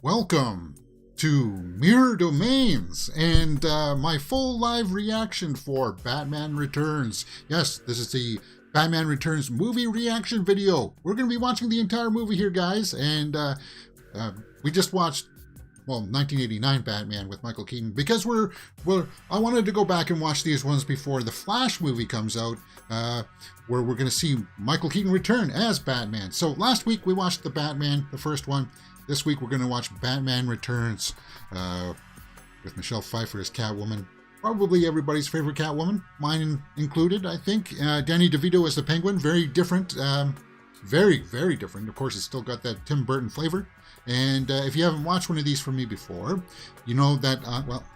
Welcome to Mirror Domains and my full live reaction for Batman Returns. Yes, this is the Batman Returns movie reaction video. We're going to be watching the entire movie here, guys, and we just watched 1989 Batman with Michael Keaton because I wanted to go back and watch these ones before the Flash movie comes out, where we're going to see Michael Keaton return as Batman. So last week we watched the Batman, the first one. This week we're going to watch Batman Returns with Michelle Pfeiffer as Catwoman. Probably everybody's favorite Catwoman, mine included, I think. Danny Devito as the Penguin, very different, very, very different. Of course, it's still got that Tim Burton flavor. And if you haven't watched one of these from me before, you know that,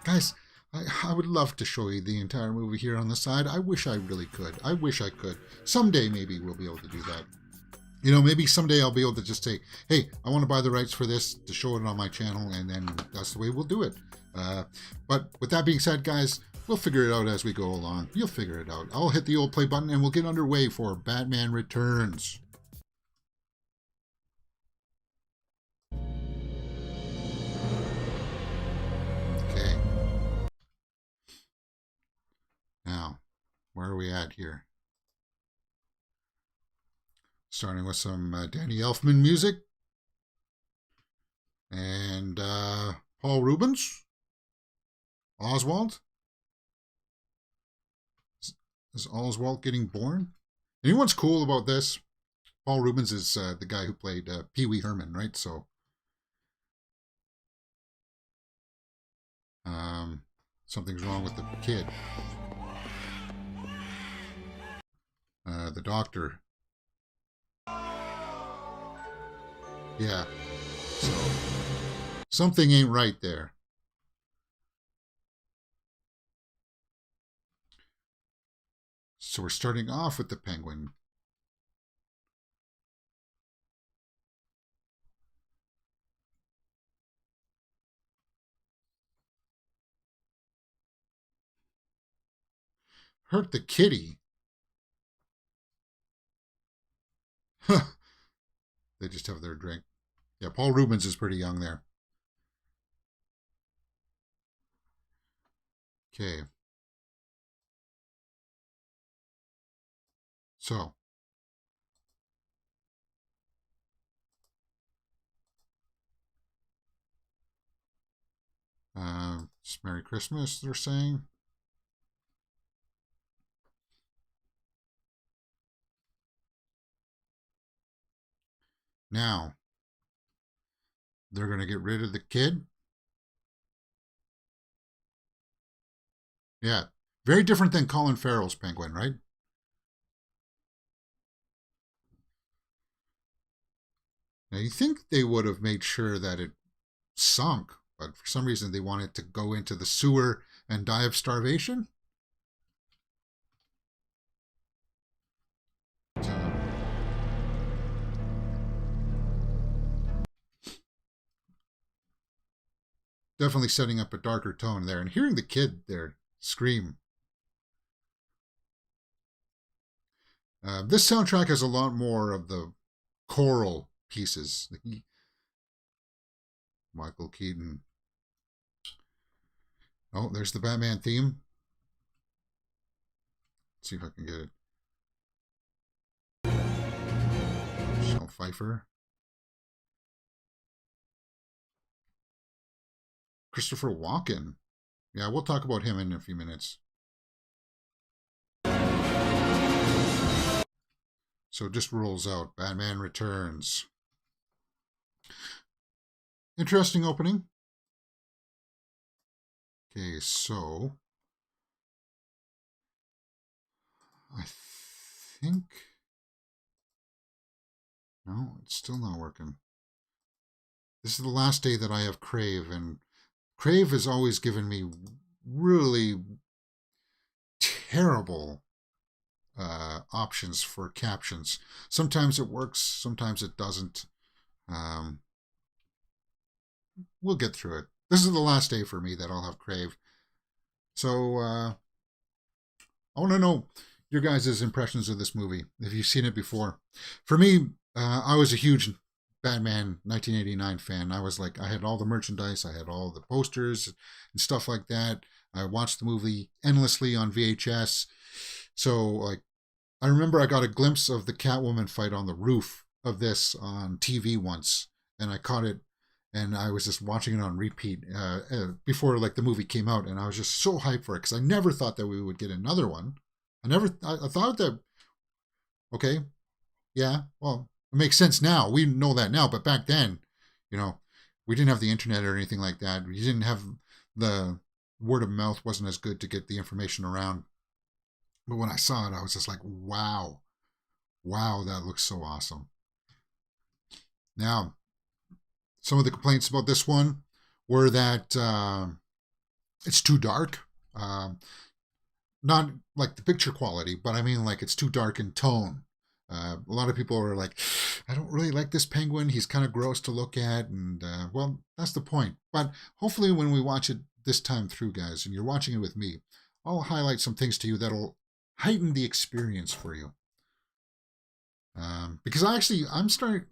guys, I would love to show you the entire movie here on the side. I wish I really could. I wish I could. Someday maybe we'll be able to do that. You know, maybe someday I'll be able to just say, hey, I want to buy the rights for this to show it on my channel, and then that's the way we'll do it. But with that being said, guys, we'll figure it out as we go along. You'll figure it out. I'll hit the old play button, and we'll get underway for Batman Returns. Okay. Now, where are we at here? Starting with some Danny Elfman music. And Paul Rubens. Oswald. Is Oswald getting born? And what's cool about this? Paul Rubens is the guy who played Pee Wee Herman, right? So something's wrong with the kid. The doctor. Yeah, so something ain't right there. So we're starting off with the Penguin. Hurt the kitty. They just have their drink. Yeah, Paul Rubens is pretty young there. Okay. So. It's Merry Christmas, they're saying. Now, they're going to get rid of the kid. Yeah, very different than Colin Farrell's Penguin, right? Now, you think they would have made sure that it sunk, but for some reason they wanted to go into the sewer and die of starvation? Definitely setting up a darker tone there. And hearing the kid there scream. This soundtrack has a lot more of the choral pieces. Michael Keaton. Oh, there's the Batman theme. Let's see if I can get it. Michelle Pfeiffer. Christopher Walken. Yeah, we'll talk about him in a few minutes. So it just rolls out. Batman Returns. Interesting opening. Okay, so I think... No, it's still not working. This is the last day that I have Crave, and Crave has always given me really terrible options for captions. Sometimes it works, sometimes it doesn't. We'll get through it. This is the last day for me that I'll have Crave. So I want to know your guys' impressions of this movie, if you've seen it before. For me, I was a huge Batman 1989 fan. I was like, I had all the merchandise, I had all the posters and stuff like that. I watched the movie endlessly on VHS. So, like, I remember I got a glimpse of the Catwoman fight on the roof of this on TV once, and I caught it, and I was just watching it on repeat before like the movie came out, and I was just so hyped for it because I never thought that we would get another one. I thought that, okay, yeah, well, it makes sense now. We know that now, but back then, you know, we didn't have the internet or anything like that. We didn't have the word of mouth wasn't as good to get the information around. But when I saw it, I was just like, wow, wow, that looks so awesome. Now, some of the complaints about this one were that it's too dark. Not like the picture quality, but I mean like it's too dark in tone. A lot of people are like, I don't really like this penguin. He's kind of gross to look at. And well, that's the point. But hopefully when we watch it this time through, guys, and you're watching it with me, I'll highlight some things to you that'll heighten the experience for you. Because I'm starting,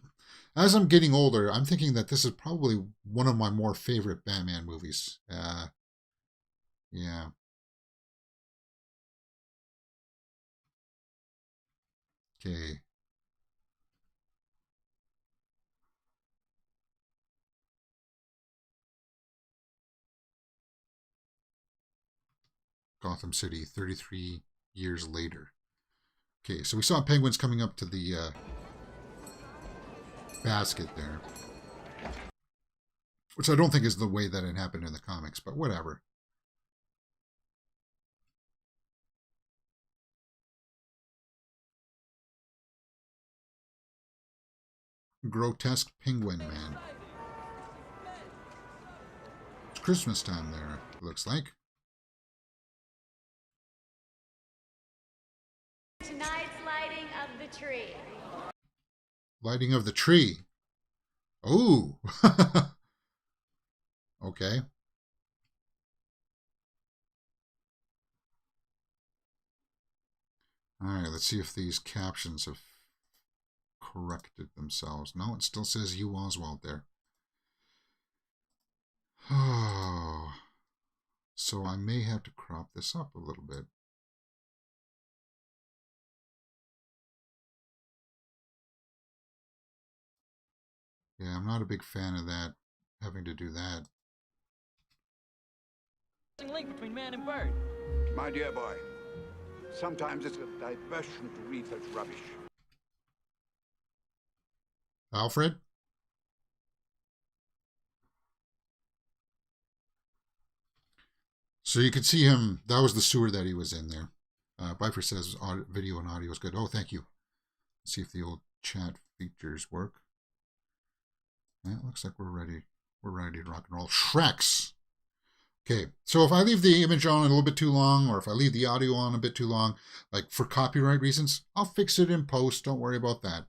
as I'm getting older, I'm thinking that this is probably one of my more favorite Batman movies. Yeah. Okay. Gotham City, 33 years later. Okay, so we saw penguins coming up to the basket there, which I don't think is the way that it happened in the comics, but whatever. Grotesque penguin man. It's Christmas time there, it looks like. Tonight's lighting of the tree. Lighting of the tree. Ooh. Okay. All right, let's see if these captions have corrected themselves. No, it still says you Oswald there. Oh. So I may have to crop this up a little bit. Yeah, I'm not a big fan of that, having to do that. Link between man and bird. My dear boy, sometimes it's a diversion to read such rubbish. Alfred? So you could see him, that was the sewer that he was in there. Pfeiffer says video and audio is good. Oh, thank you. Let's see if the old chat features work. Yeah, it looks like we're ready. We're ready to rock and roll. Shreks. Okay, so if I leave the image on a little bit too long, or if I leave the audio on a bit too long, like for copyright reasons, I'll fix it in post. Don't worry about that.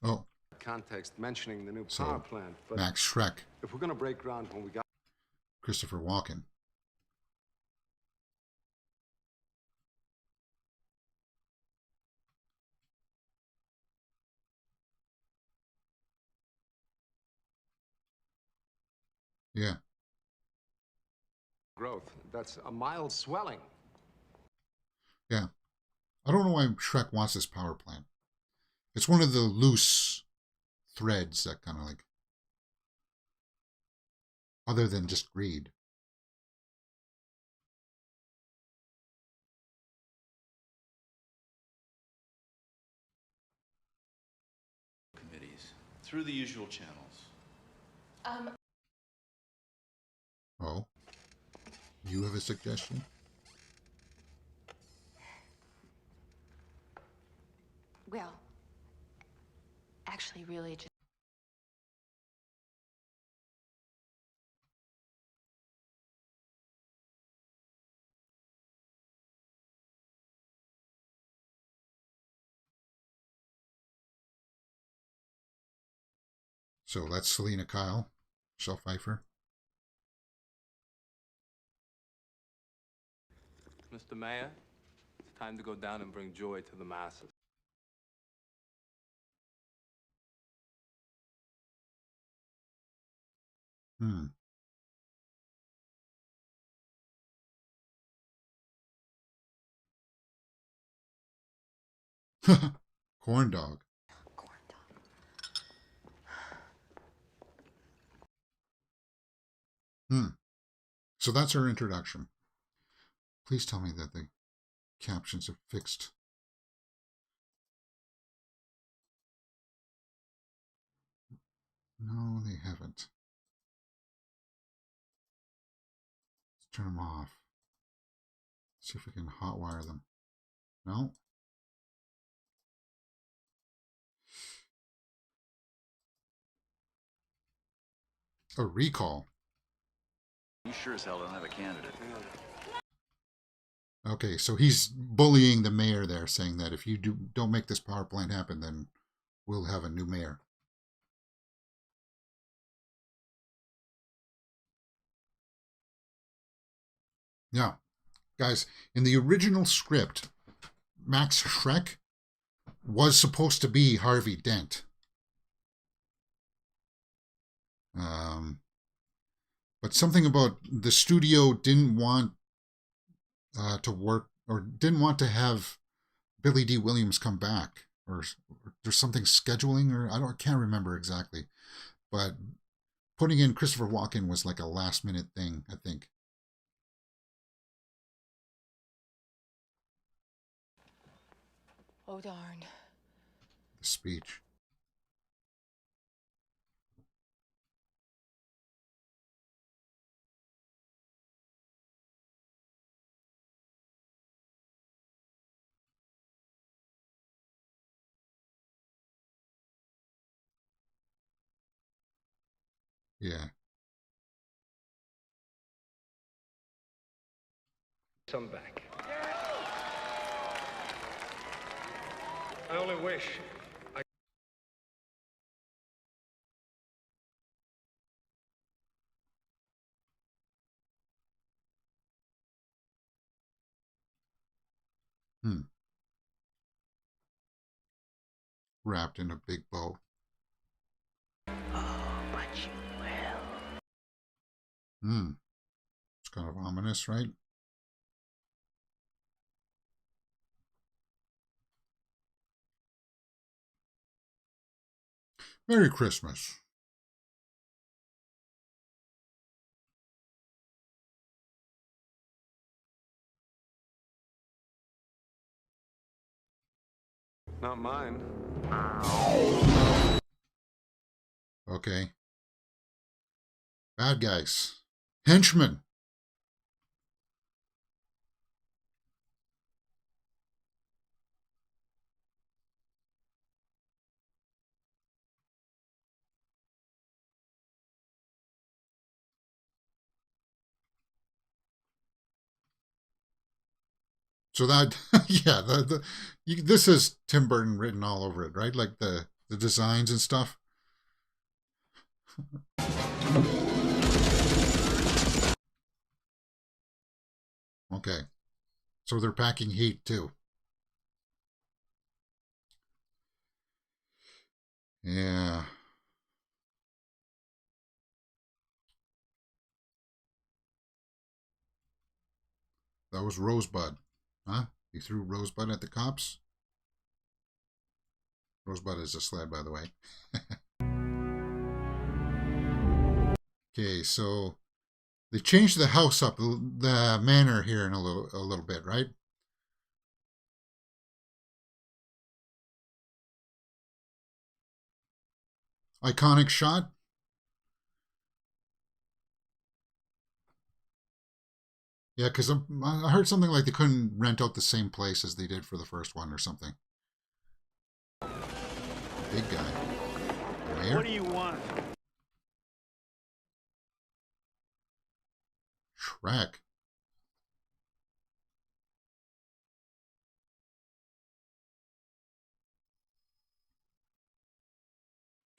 Oh. Context mentioning the new power plant, but Max Shrek. if we're going to break ground when we got Christopher Walken. Yeah. growth, that's a mild swelling. Yeah. I don't know why Shrek wants this power plant. It's one of the loose threads that kind of like, other than just greed. Committees through the usual channels. Oh, you have a suggestion? Well, actually, really just. So that's Selena Kyle, Michelle Pfeiffer. Mr. Mayor, it's time to go down and bring joy to the masses. Hmm. Corn dog. Corn dog. Hmm. So that's her introduction. Please tell me that the captions are fixed. No, they haven't. Let's turn them off. See if we can hotwire them. No. A recall. You sure as hell don't have a candidate. Okay, so he's bullying the mayor there, saying that if you don't make this power plant happen, then we'll have a new mayor. Yeah, guys, in the original script, Max Schreck was supposed to be Harvey Dent. But something about the studio didn't want to work, or didn't want to have Billy D. Williams come back, or there's something scheduling, or I can't remember exactly. But putting in Christopher Walken was like a last minute thing, I think. Oh, darn. The speech. Yeah. Some back. I only wish I... Wrapped in a big bow. Oh, but you will. It's kind of ominous, right? Merry Christmas. Not mine. Okay. Bad guys. Henchmen. So that, yeah, this is Tim Burton written all over it, right? Like the designs and stuff. Okay. So they're packing heat too. Yeah. That was Rosebud. Huh? He threw Rosebud at the cops? Rosebud is a sled, by the way. Okay, so they changed the house up, the manor here in a little bit, right? Iconic shot. Yeah, because I heard something like they couldn't rent out the same place as they did for the first one or something. Big guy. Mayor? What do you want? Shrek.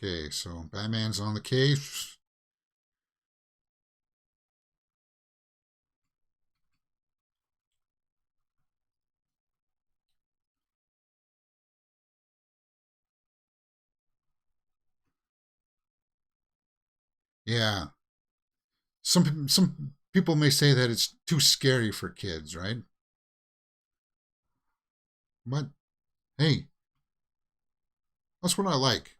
Okay, so Batman's on the case. Yeah. Some people may say that it's too scary for kids, right? But hey, that's what I like.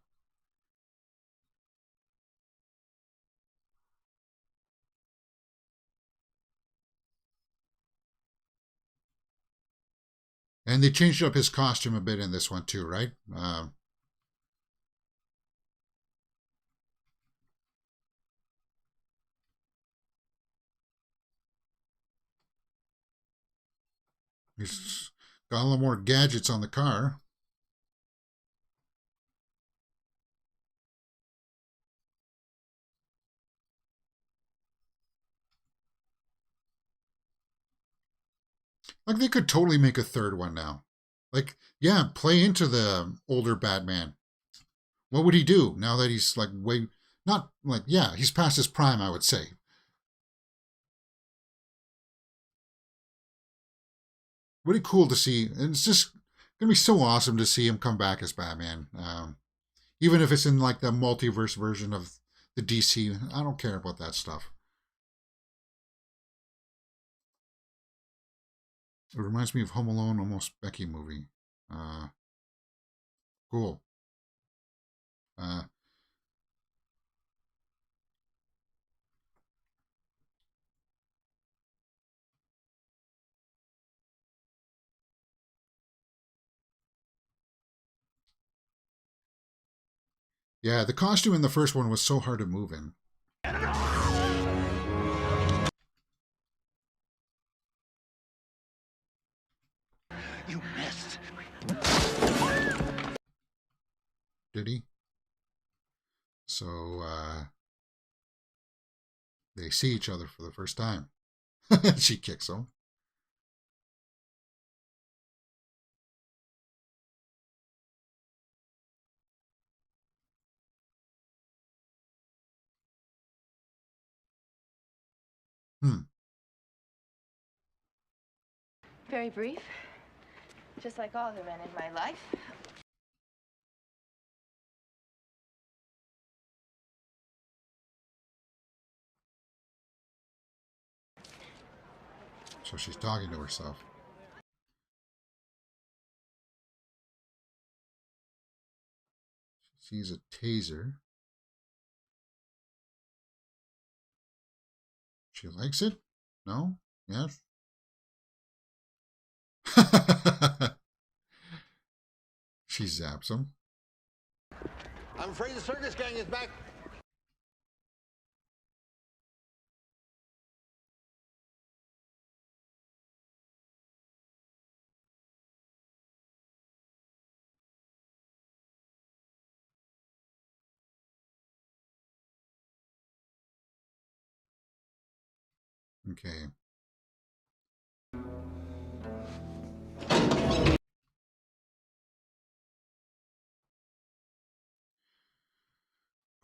And they changed up his costume a bit in this one too, right? He's got a little more gadgets on the car. Like, they could totally make a third one now. Like, yeah, play into the older Batman. What would he do now that he's like way, not like, yeah, he's past his prime, I would say. Really cool to see. And it's just going to be so awesome to see him come back as Batman. Even if it's in like the multiverse version of the DC, I don't care about that stuff. It reminds me of Home Alone, Almost Becky movie. Cool. Yeah, the costume in the first one was so hard to move in. You missed. Did he? So, they see each other for the first time. She kicks him. Very brief. Just like all the men in my life. So she's talking to herself. She sees a taser. She likes it? No? Yes? She zaps him. I'm afraid the circus gang is back. Okay.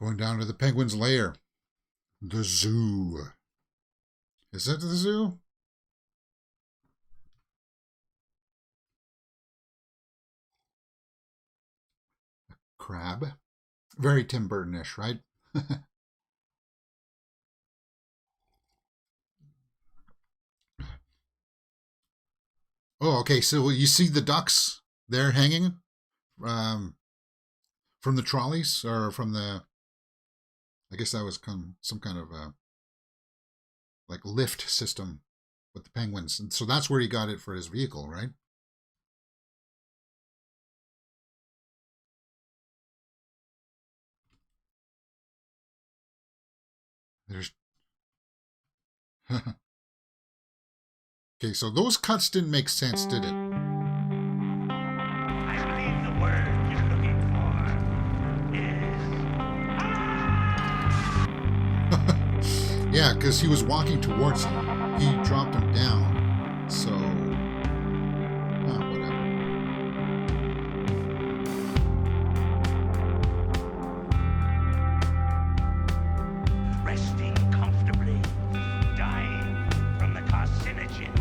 Going down to the penguin's lair. The zoo. Is that the zoo? Crab. Very Tim Burton-ish, right? Oh, okay. So you see the ducks there hanging from the trolleys, or from the, I guess that was some kind of like lift system with the penguins. And so that's where he got it for his vehicle, right? There's okay, so those cuts didn't make sense, did it? I believe the word you're looking for is... Yeah, because he was walking towards him. He dropped him down. So, whatever. resting comfortably, dying from the carcinogen.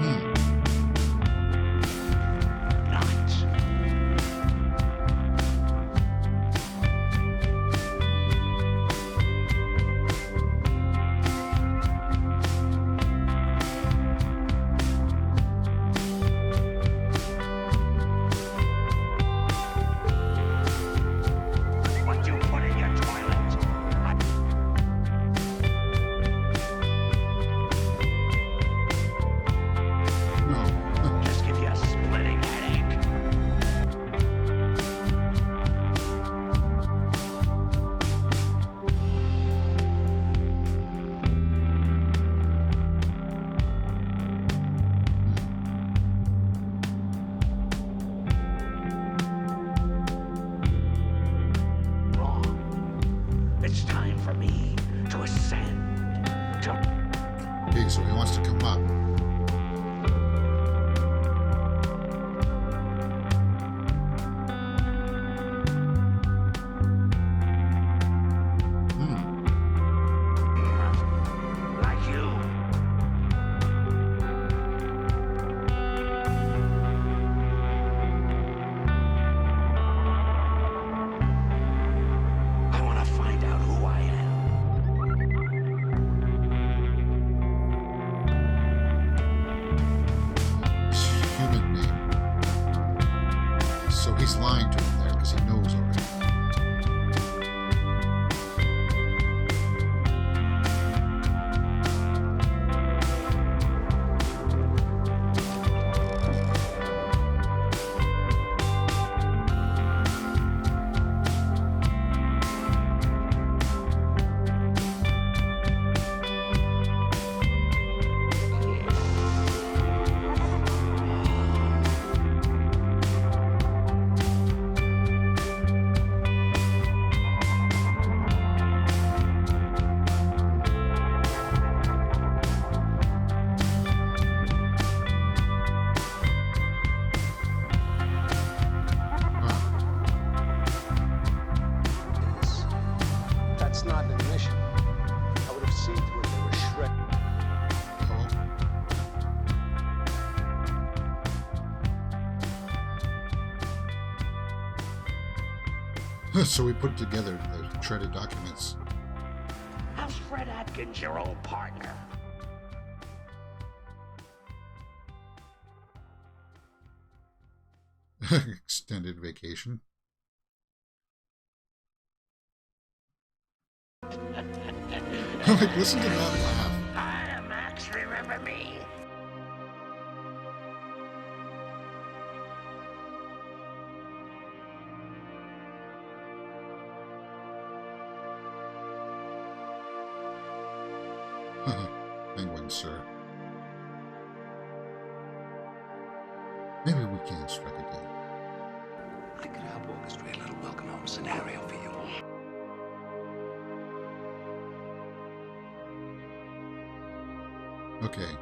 Not. What you put in your toilet? No. Just give you a splitting headache. Wrong. It's time for me to ascend to Okay, so he wants to come up. like you. I want to find out who I am. Human name. So he's lying to him there because he knows already. That's not an admission. I would have seen through it. They were shredded. Oh. So we put together the shredded documents. How's Fred Atkins, your old partner? Extended vacation. Like, listen to that laugh. Hi, Max, remember me? Penguin, sir. Maybe we can strike a deal. I could help orchestrate a little welcome home scenario for you. Okay.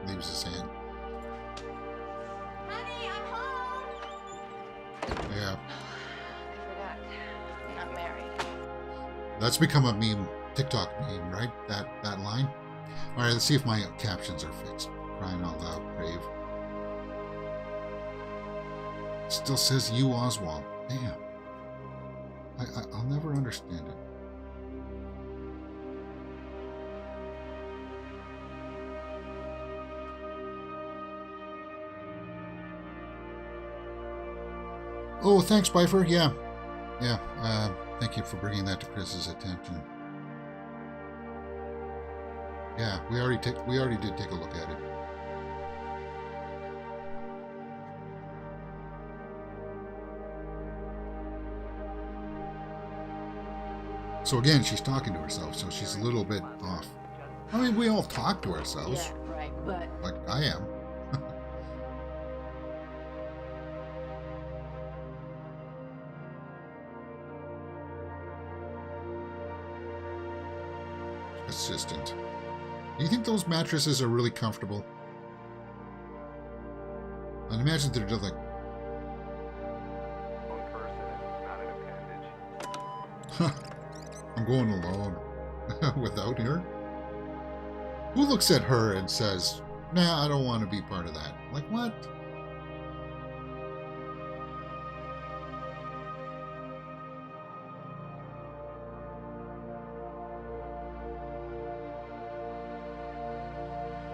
Leaves his hand. Honey, I'm home. Yeah. I forgot. I'm not married. That's become a meme, TikTok meme, right? That line. All right, let's see if my captions are fixed. Crying out loud, brave. Still says you, Oswald. Damn. I'll never understand it. Oh, thanks, Pfeiffer. Yeah. Thank you for bringing that to Chris's attention. Yeah, we already did take a look at it. So again, she's talking to herself, so she's a little bit off. I mean, we all talk to ourselves. Yeah, right, but Like I am. Assistant. Do you think those mattresses are really comfortable? And imagine they're just like, One person and not an appendage. I'm going alone. Without her? Who looks at her and says, nah, I don't want to be part of that? Like, what?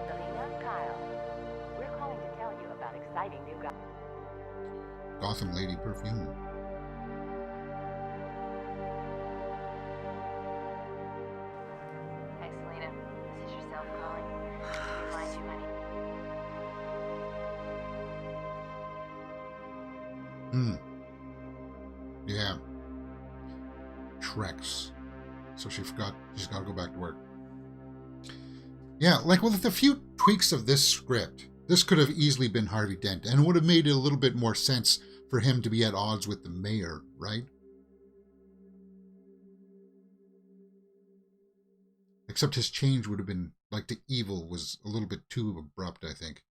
Selena, Kyle, we're calling to tell you about exciting new guys. Gotham Lady perfume. Hey, Selena, this is yourself calling. You find you, honey. Yeah. Trex. So she's got to go back to work. Yeah, like with a few tweaks of this script, this could have easily been Harvey Dent and would have made it a little bit more sense for him to be at odds with the mayor, right? Except his change would have been, like, to evil was a little bit too abrupt, I think.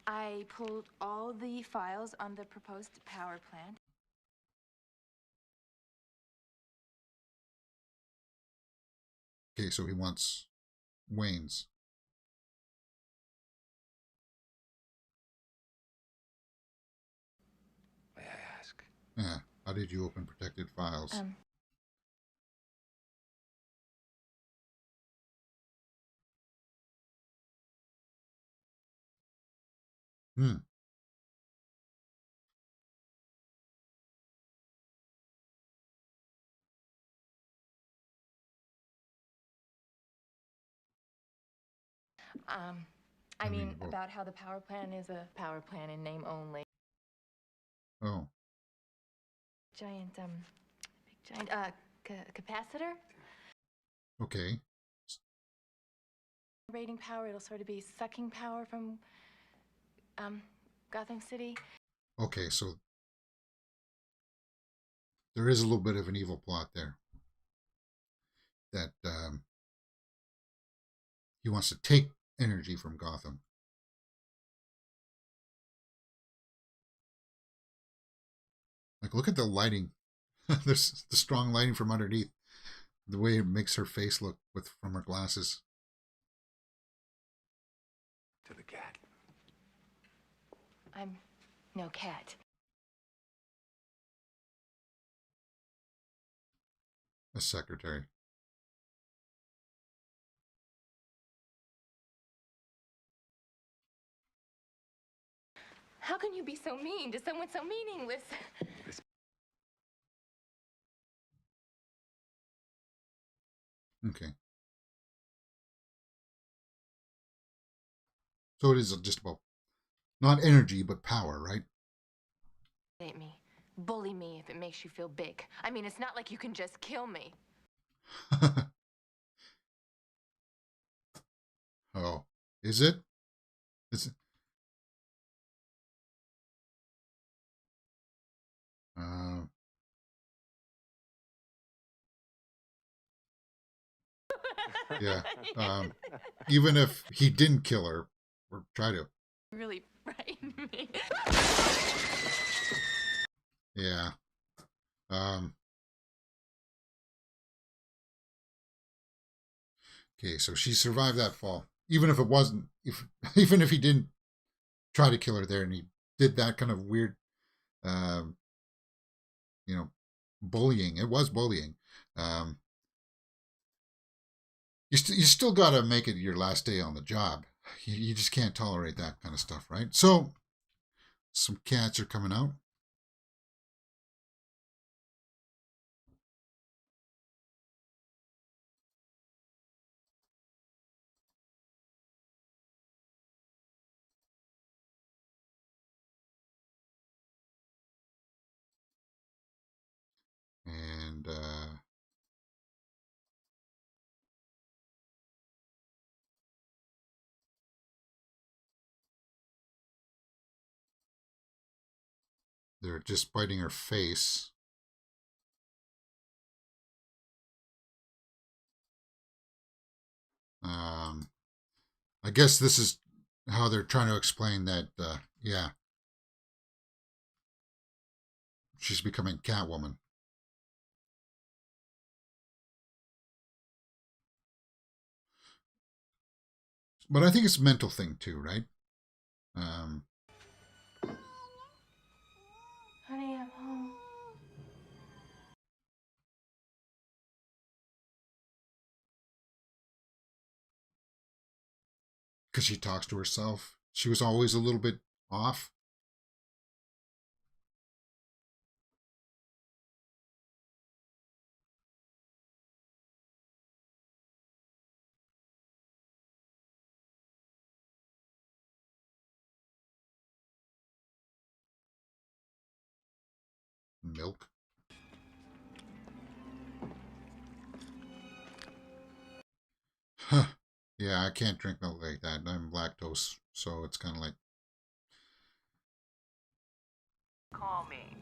I pulled all the files on the proposed power plant. Okay, so he wants Wayne's. May I ask? Yeah. How did you open protected files? I mean, about how the power plant is a power plant in name only. Oh. Giant, capacitor? Okay. Rating power, it'll sort of be sucking power from, Gotham City. Okay, so there is a little bit of an evil plot there. That he wants to take energy from Gotham. Like, look at the lighting. There's the strong lighting from underneath. The way it makes her face look from her glasses. To the cat. I'm no cat. A secretary. How can you be so mean to someone so meaningless? Okay. So it is just about, not energy, but power, right? Hate me. Bully me if it makes you feel big. I mean, it's not like you can just kill me. Oh, is it? Is it? Yeah. Even if he didn't kill her, or try to. Really frightened me. Yeah. Okay, so she survived that fall. Even if it wasn't, even if he didn't try to kill her there, and he did that kind of weird, bullying. It was bullying. You still got to make it your last day on the job. You just can't tolerate that kind of stuff, right? So, some cats are coming out. And, they're just biting her face. I guess this is how they're trying to explain that, yeah, she's becoming Catwoman. But I think it's a mental thing too, right? Honey, I'm home. Because she talks to herself. She was always a little bit off. Milk. Huh. Yeah, I can't drink milk like that. I'm lactose, so it's kind of like... Call me.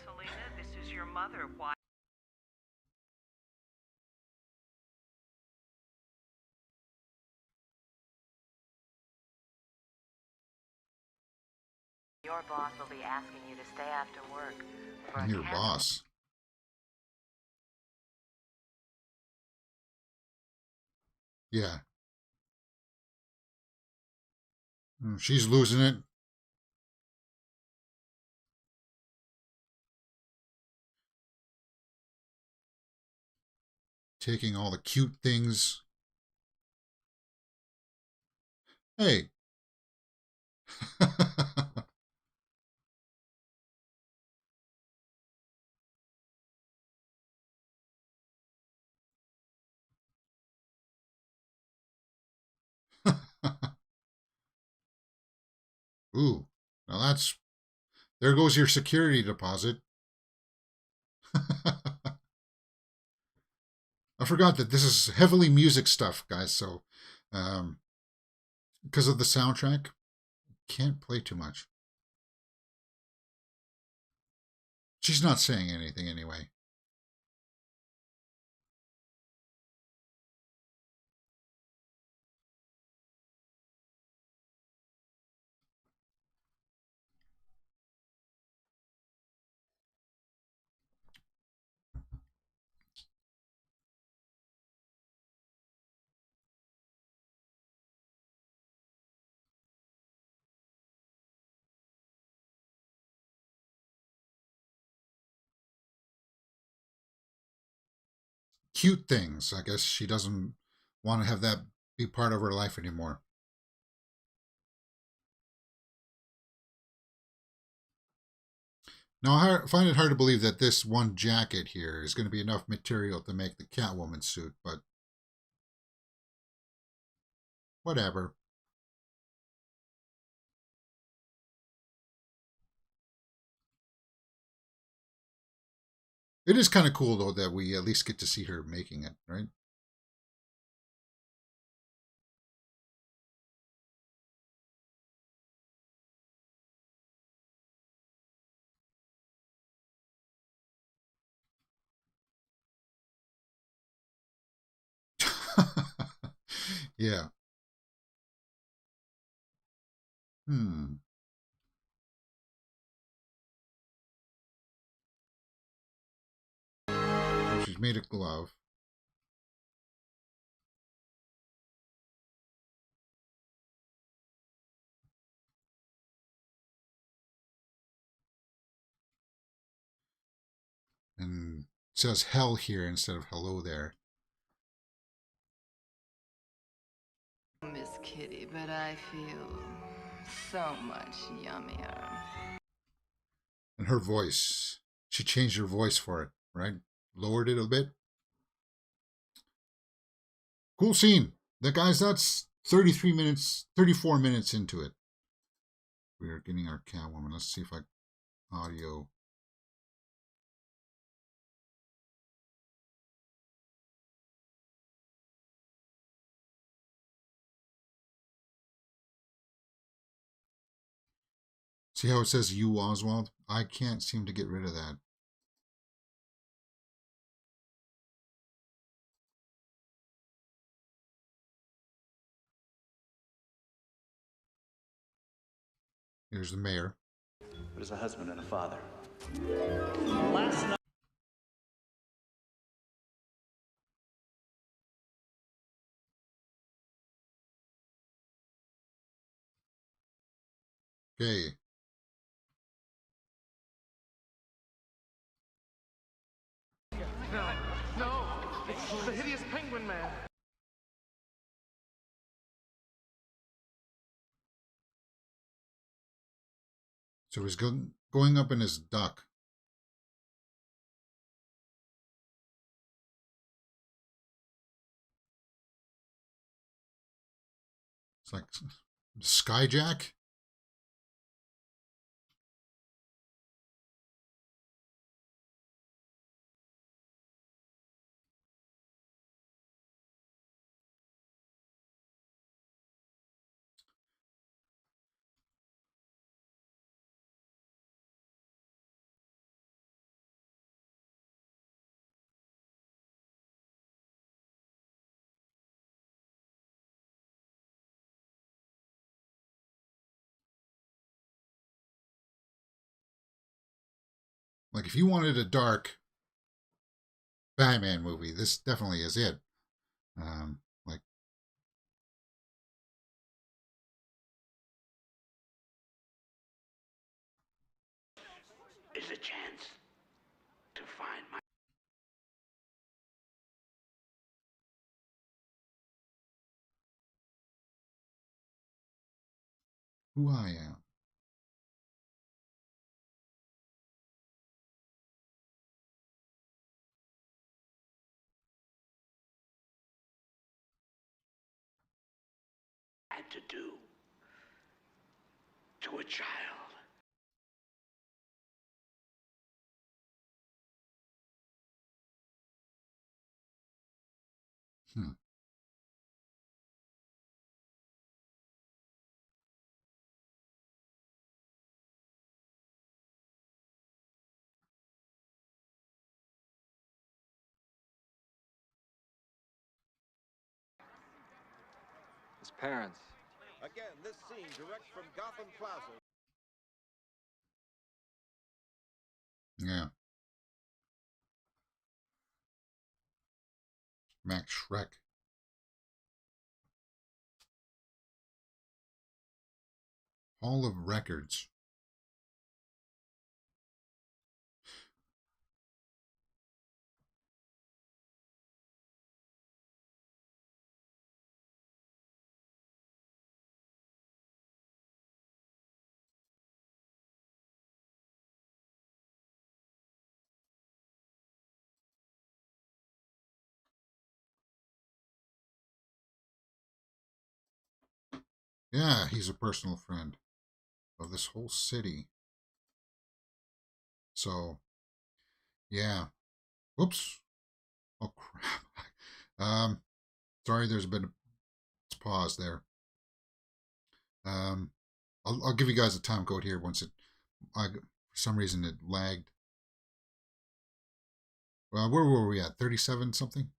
Selena, this is your mother. Why? Your boss will be asking you to stay after work. For I'm a your casual- boss. Yeah. She's losing it. Taking all the cute things. Hey. Ooh. Now that's... There goes your security deposit. I forgot that this is heavily music stuff, guys, so because of the soundtrack, can't play too much. She's not saying anything anyway. Cute things. I guess she doesn't want to have that be part of her life anymore. Now, I find it hard to believe that this one jacket here is going to be enough material to make the Catwoman suit, but whatever. It is kind of cool, though, that we at least get to see her making it, right? Yeah. So she's made a glove. And it says hell here instead of hello there. Miss Kitty, but I feel so much yummier. And her voice, she changed her voice for it, right? Lowered it a bit. Cool scene. That guys, that's 33 minutes, 34 minutes into it. We are getting our Catwoman. Let's see if I audio. See how it says you, Oswald? I can't seem to get rid of that. Here's the mayor. But as a husband and a father. Last night. Okay. No, it's the hideous penguin man. So he's going up in his duck. It's like Skyjack. Like if you wanted a dark Batman movie, this definitely is it. Like Is a chance to find my. who I am. Had to do to a child. Hmm. His parents. Again, this scene direct from Gotham Plaza. Yeah. Max Shrek. Hall of Records. Yeah, he's a personal friend of this whole city. So, yeah. Whoops. Oh, crap. Sorry, there's a bit of pause there. I'll give you guys a time code here once for some reason it lagged. Where were we at? 37 something?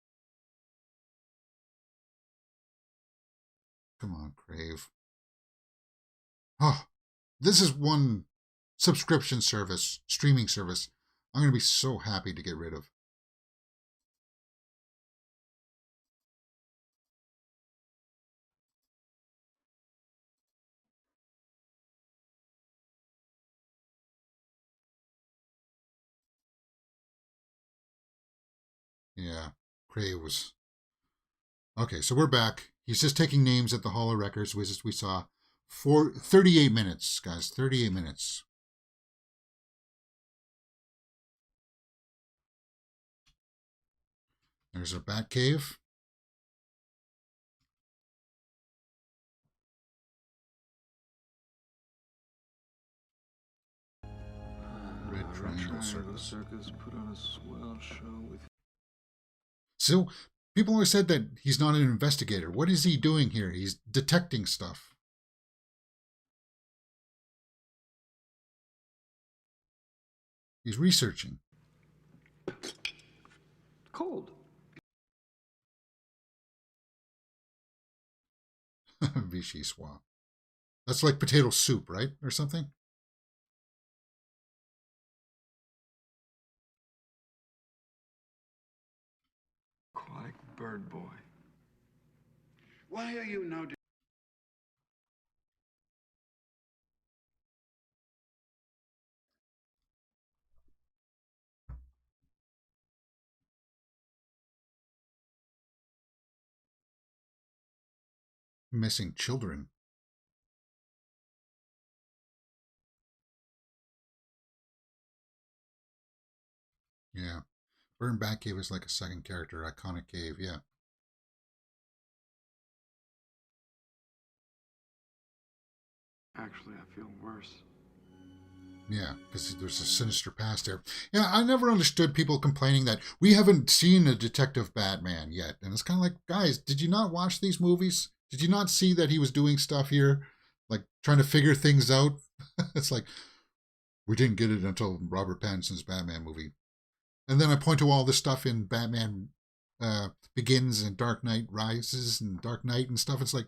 Come on, Crave. Oh, this is one subscription service, streaming service, I'm going to be so happy to get rid of. Yeah, Crave was... Okay, so we're back. He's just taking names at the Hall of Records. We saw 38 minutes, guys. 38 minutes. There's our Bat Cave. Red Triangle Circus put on a swell show with. So people always said that he's not an investigator. What is he doing here? He's detecting stuff. He's researching. Cold. Vichy swap. That's like potato soup, right? Or something? Like Bird Boy. Why are you now Missing children. Yeah. Burn Batcave is like a second character. Iconic cave, yeah. Actually, I feel worse. Yeah, because there's a sinister past there. Yeah, I never understood people complaining that we haven't seen a Detective Batman yet. And it's kind of like, guys, did you not watch these movies? Did you not see that he was doing stuff here? Like, trying to figure things out? It's like, we didn't get it until Robert Pattinson's Batman movie. And then I point to all this stuff in Batman Begins and Dark Knight Rises and Dark Knight and stuff. It's like,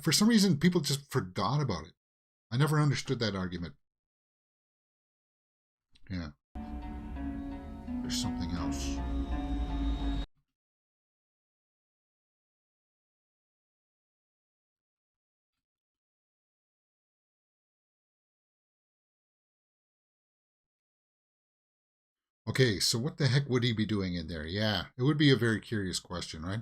for some reason, people just forgot about it. I never understood that argument. Yeah. There's something else. Okay, so what the heck would he be doing in there? Yeah, it would be a very curious question, right?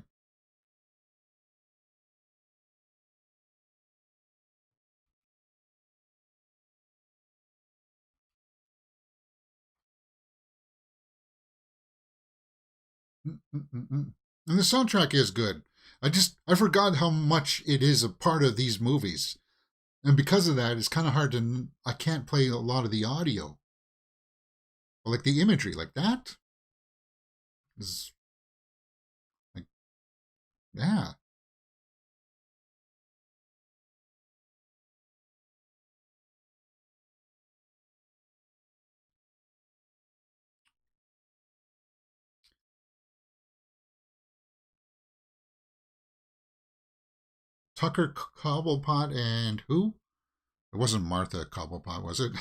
And the soundtrack is good. I forgot how much it is a part of these movies. And because of that, it's kind of hard to, I can't play a lot of the audio. But like the imagery, like that is like, yeah. Tucker Cobblepot and who? It wasn't Martha Cobblepot, was it?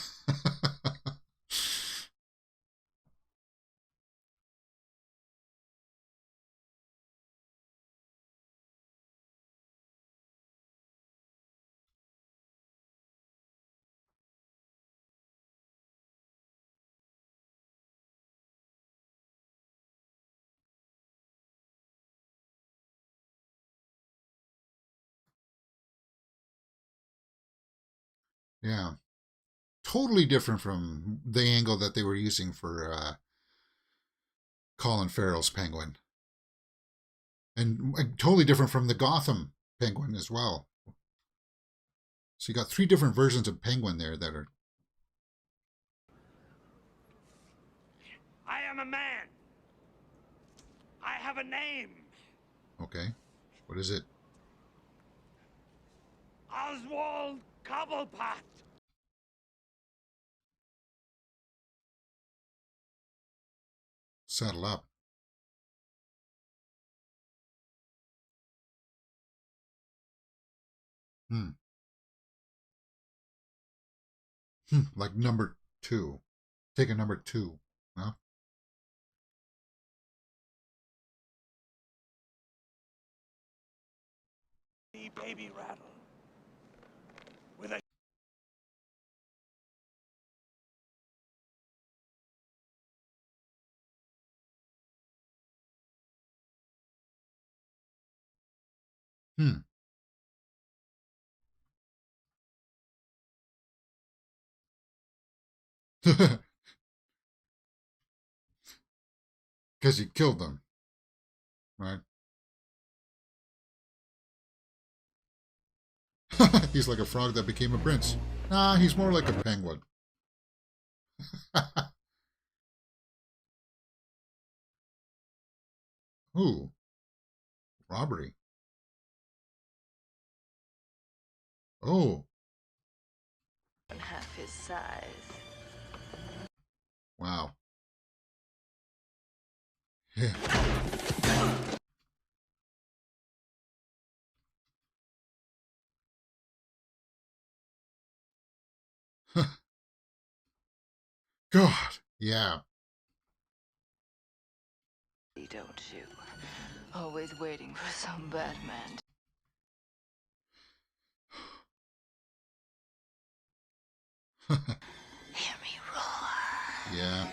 Yeah. Totally different from the angle that they were using for Colin Farrell's Penguin. And totally different from the Gotham Penguin as well. So you got 3 different versions of Penguin there that are... I am a man. I have a name. Okay. What is it? Oswald Cobblepot. Saddle up. Like number 2. Take a number 2. Huh? Baby rattle. With a Because he killed them. Right? He's like a frog that became a prince. Nah, he's more like a penguin. Ooh. Robbery. Oh. Half his size. Wow. Yeah. God. Yeah. Don't you? Always waiting for some bad man. Hear me roar. Yeah.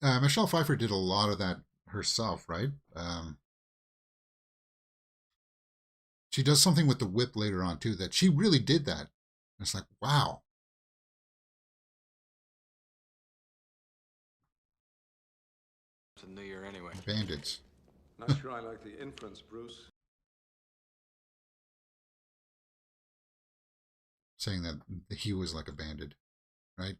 And Michelle Pfeiffer did a lot of that herself, right? She does something with the whip later on too, that she really did that. It's like, wow. It's a new year anyway. Bandits. Not sure I like the inference, Bruce. Saying that he was like a bandit, right?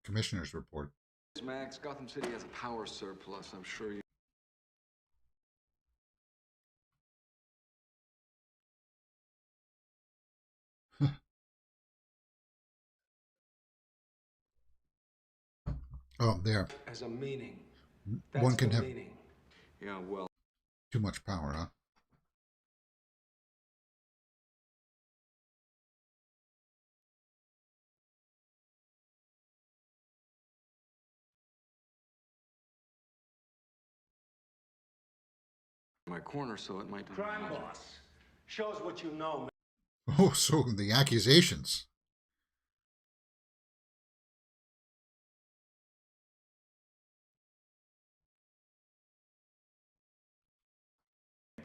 Commissioner's report. Max, Gotham City has a power surplus, I'm sure you... Oh, there. As a meaning. One can have meaning. Yeah, well... too much power, huh? My corner, so it might be... Crime boss. Shows what you know, man. Oh, so the accusations.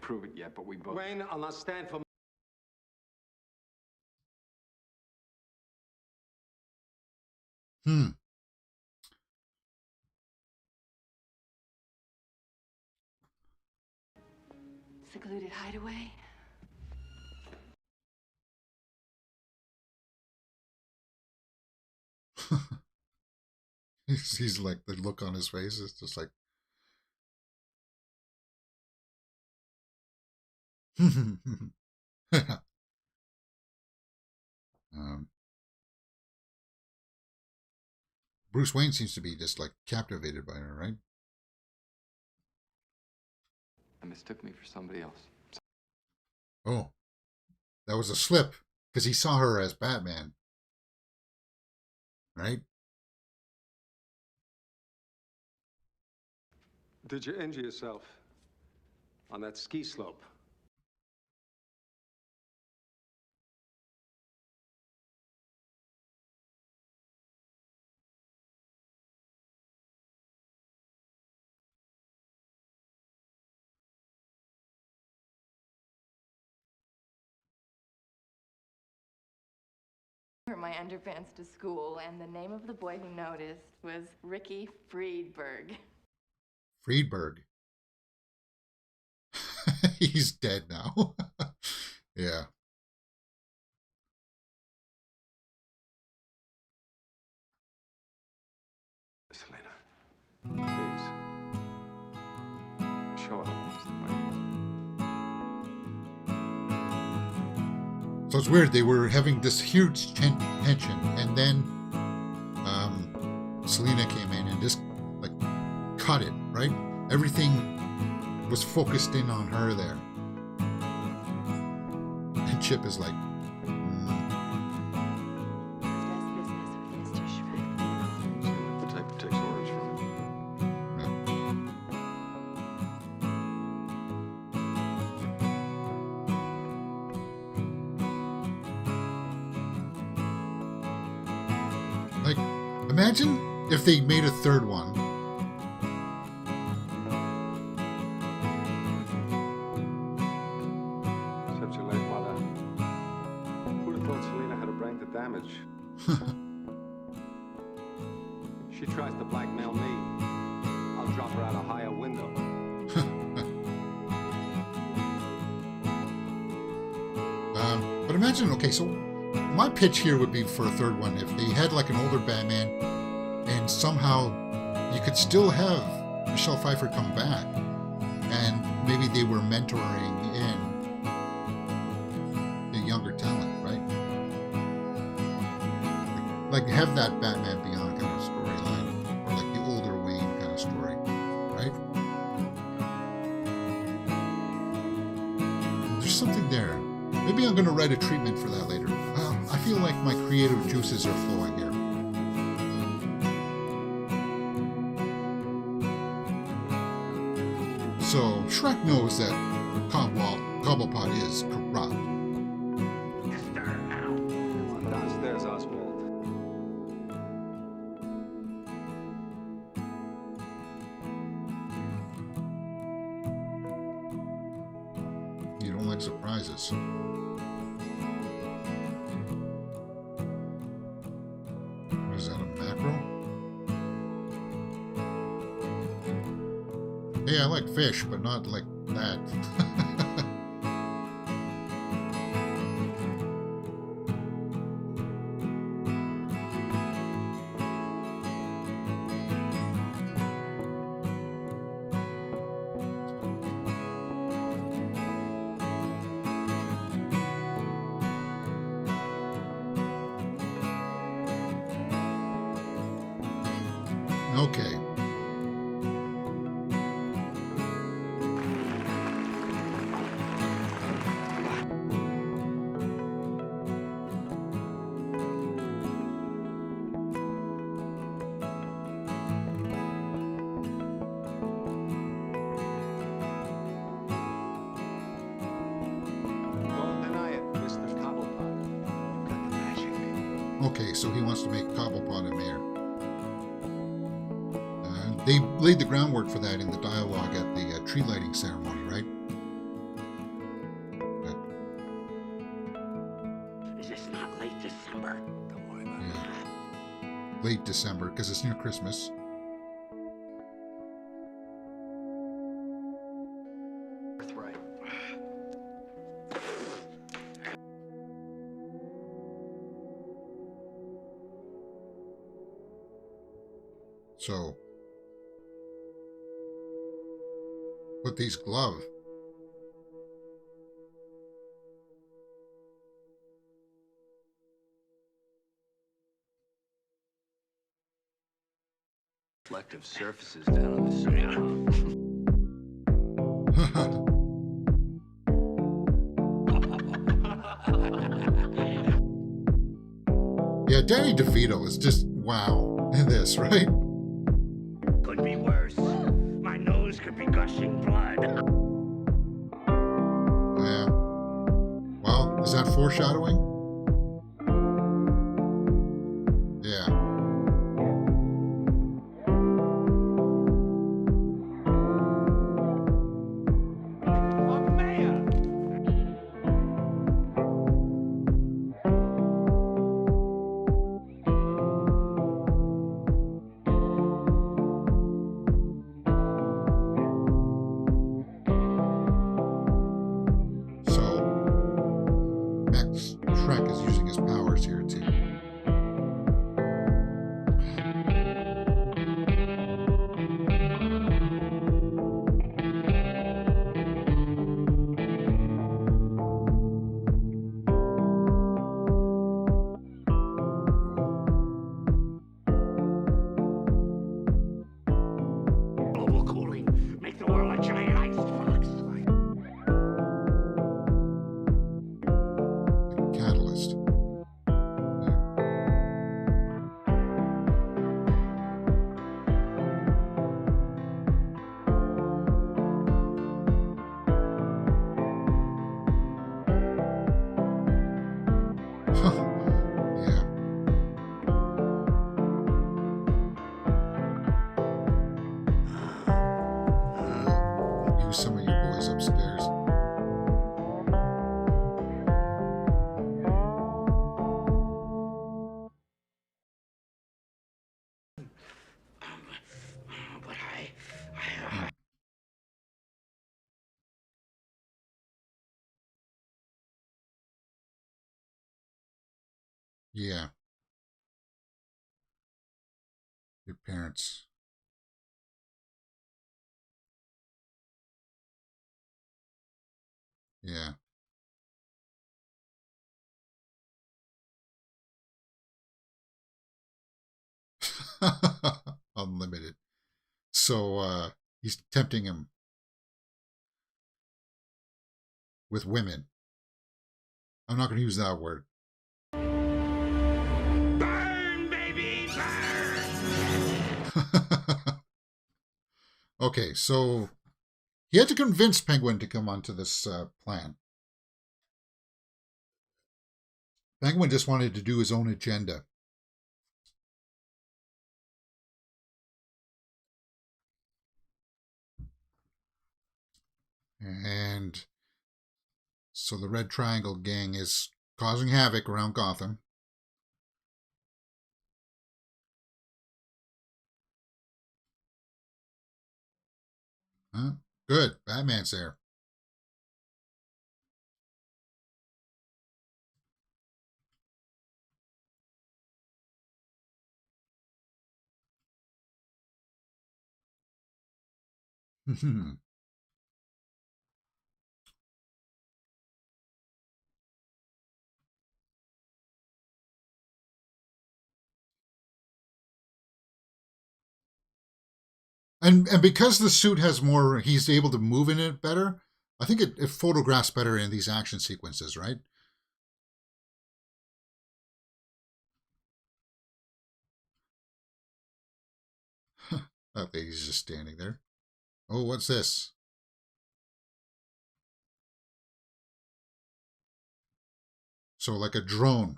Prove it yet, but we both... Wayne, I'll not stand for... Secluded hideaway? He's like, the look on his face is just like... Bruce Wayne seems to be just like captivated by her, right? I mistook me for somebody else. Oh, that was a slip because he saw her as Batman, right? Did you injure yourself on that ski slope? Wore my underpants to school, and the name of the boy who noticed was Ricky Friedberg. Friedberg. He's dead now. Yeah. Selena, please. Show it. So it's weird. They were having this huge tension, and then Selena came in and just like cut it, right? Everything was focused in on her there. And Chip is like, The type who takes orders from him. like, imagine if they made a third one. Except your late mother. Who'd have thought Selena had a brain to damage? She tries to blackmail me. I'll drop her out a higher window. But imagine, okay, so my pitch here would be for a third one if they had like an older Batman and somehow you could still have Michelle Pfeiffer come back and maybe they were mentoring in the younger talent, right? Like have that Batman Beyond kind of storyline, or like the older Wayne kind of story, right? There's something there. Maybe I'm going to write a treatment for that later. Well, I feel like my creative juices are flowing here. So Shrek knows that Cobblepot is corrupt. Come on downstairs, Oswald. You don't like surprises. What is that, a mackerel? Hey, I like fish, but not like that. Okay. Don't deny it, Mr. Cobblepot. You've got the magic. Okay, so he wants to make Cobblepot a mayor. They laid the groundwork for that in the dialogue at the tree lighting ceremony, right? Good. Is this not late December? Don't worry about it. Yeah. Late December, because it's near Christmas. Birthright. So, put these gloves. Reflective surfaces down on the surface. Yeah, Danny DeVito is just wow in this, right? Could be worse. My nose could be gushing blood. Yeah. Well, is that foreshadowing? Yeah. A mayor! So, Max Shrek is using his powers here too. Global cooling. Make the world a giant icebox. Catalyst. Yeah. Use some of you boys upstairs. But Yeah. Your parents. Yeah. Unlimited. So he's tempting him with women. I'm not going to use that word. burn, baby, burn! Okay, so He had to convince Penguin to come onto this plan. Penguin just wanted to do his own agenda. And so the Red Triangle gang is causing havoc around Gotham. Huh? Good. Batman's there. And because the suit has more, he's able to move in it better. I think it photographs better in these action sequences, right? That lady's just standing there. Oh, what's this? So like a drone.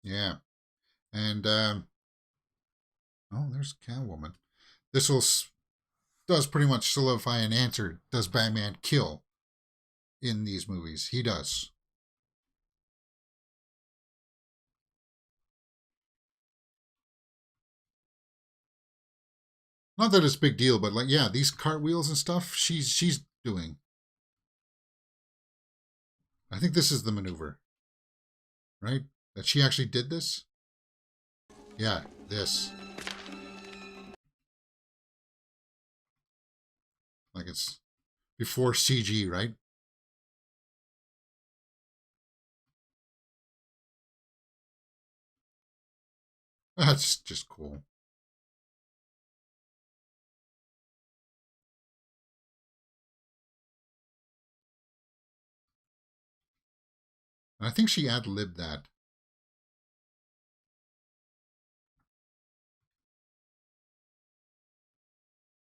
Yeah. And, oh, there's Catwoman. This does pretty much solidify an answer. Does Batman kill in these movies? He does. Not that it's a big deal, but like, yeah, these cartwheels and stuff, she's doing. I think this is the maneuver, right? That she actually did this? Yeah, this. Like it's before CG, right? That's just cool. I think she ad-libbed that.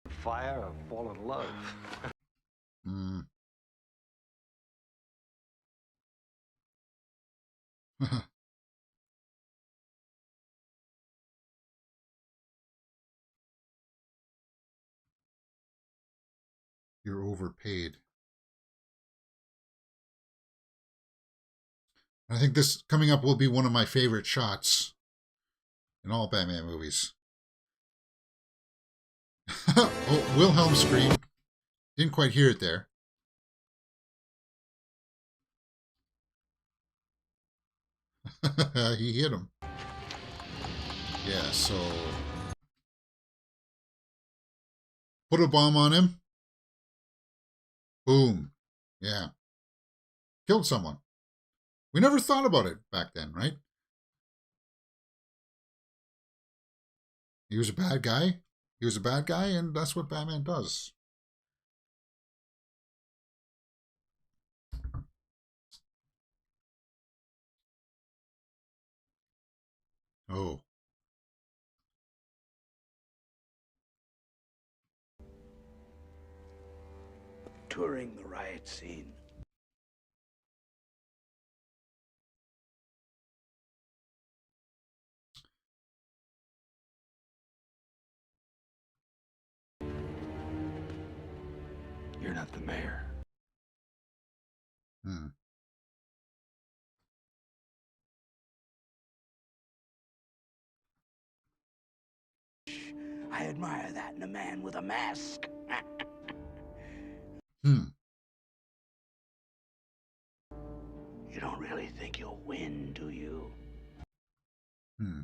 Fire or fall in love. Hmm. You're overpaid. I think this coming up will be one of my favorite shots in all Batman movies. Oh, Wilhelm scream. Didn't quite hear it there. He hit him. Yeah, so put a bomb on him. Boom. Yeah. Killed someone. We never thought about it back then, right? He was a bad guy. He was a bad guy, and that's what Batman does. Oh. Touring the riot scene. You're not the mayor. Hmm. I admire that in a man with a mask. Hmm. You don't really think you'll win, do you? Hmm.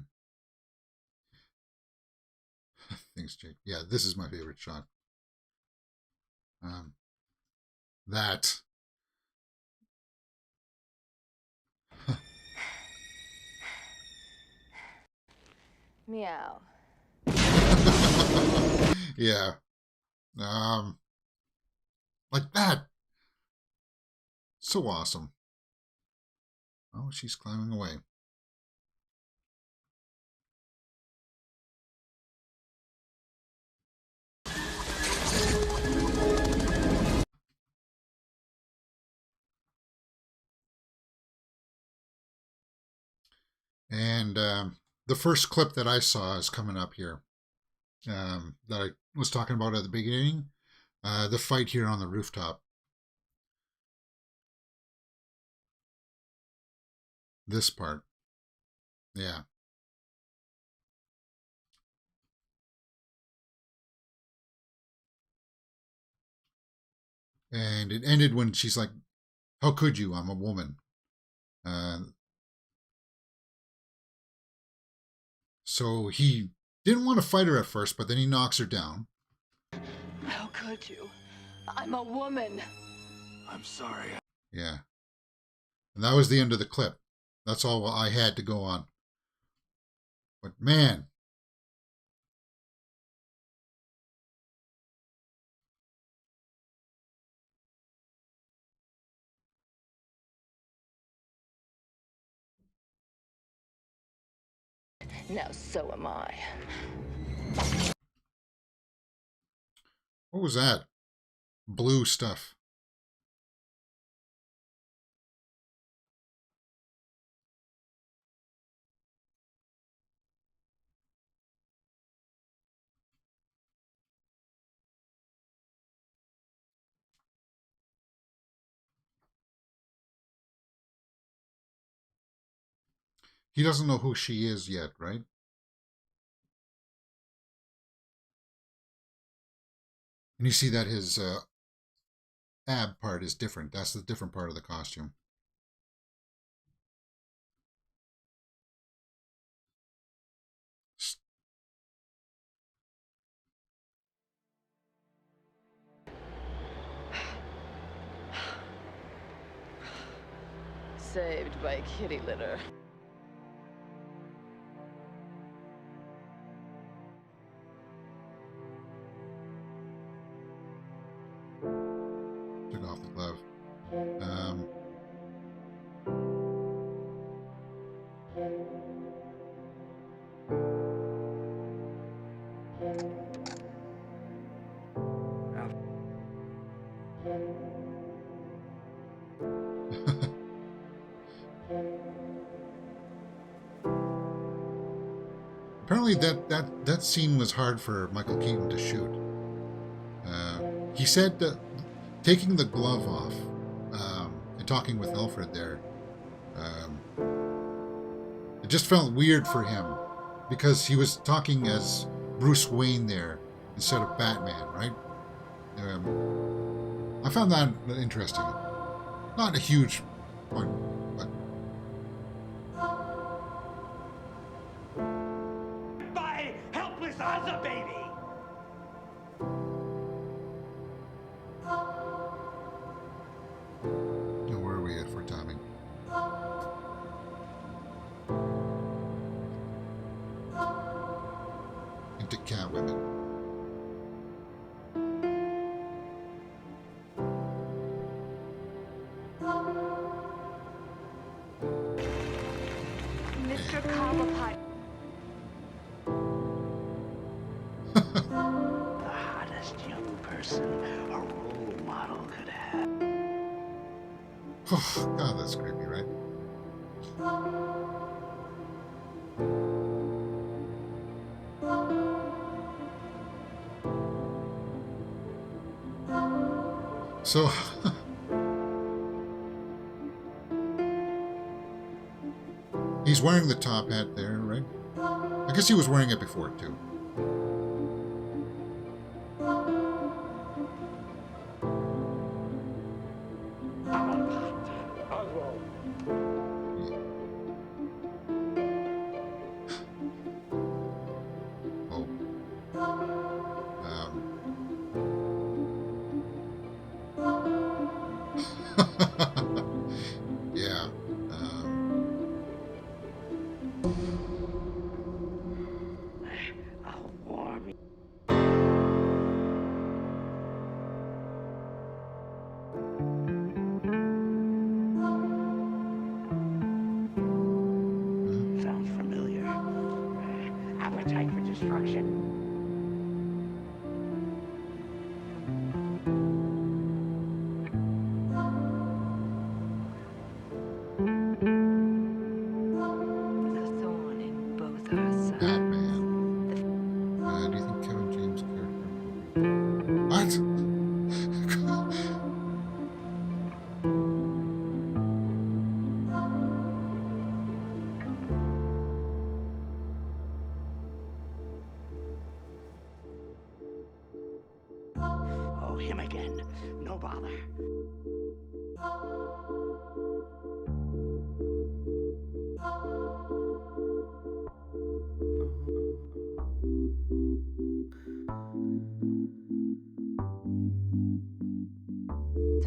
Things change. Yeah, this is my favorite shot. That. Meow. Yeah. Like that. So awesome. Oh, she's climbing away. And the first clip that I saw is coming up here that I was talking about at the beginning. The fight here on the rooftop. This part. Yeah. And it ended when she's like, how could you? I'm a woman. So he didn't want to fight her at first, but then he knocks her down. How could you? I'm a woman. I'm sorry. Yeah. And that was the end of the clip. That's all I had to go on. But man. Now so am I. What was that? Blue stuff. He doesn't know who she is yet, right? And you see that his ab part is different. That's the different part of the costume. Saved by kitty litter. Took off the glove. Apparently that scene was hard for Michael Keaton to shoot. He said that taking the glove off and talking with Alfred there, it just felt weird for him because he was talking as Bruce Wayne there instead of Batman, right? I found that interesting. Not a huge point, but... By helpless as a baby. Now, where are we at for timing? Into Catwoman. Mr. Cobblepot. The hottest young person a role model could have. Oh, God, that's creepy, right? So... he's wearing the top hat there, right? I guess he was wearing it before, too. Yeah. I'll warm you. destruction. The thorn in both our sides. Batman. Do you think Kevin James' character will be... What? Oh, him again. No bother.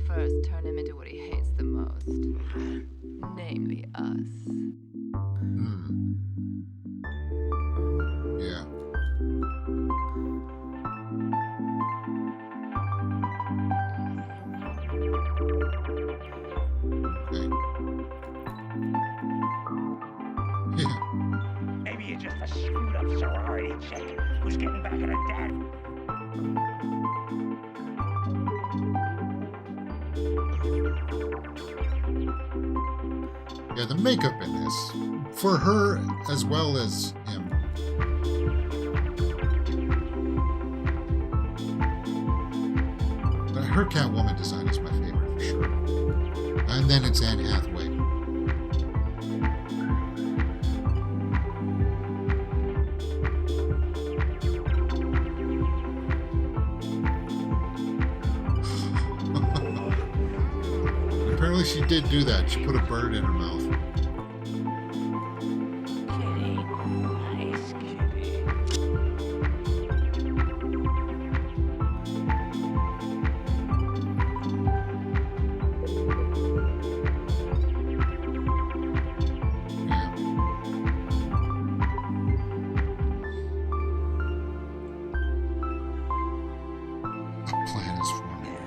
First, turn him into what he hates the most. Namely us. Hmm. Yeah. Okay. Yeah. Maybe you're just a screwed up sorority chick who's getting back at her dad. Yeah, the makeup in this, for her as well as him. But her Catwoman design is my favorite for sure. And then it's Anne Hathaway. Apparently she did do that. She put a bird in her mouth. Kitty. Nice kitty. Yeah. A plan is forming.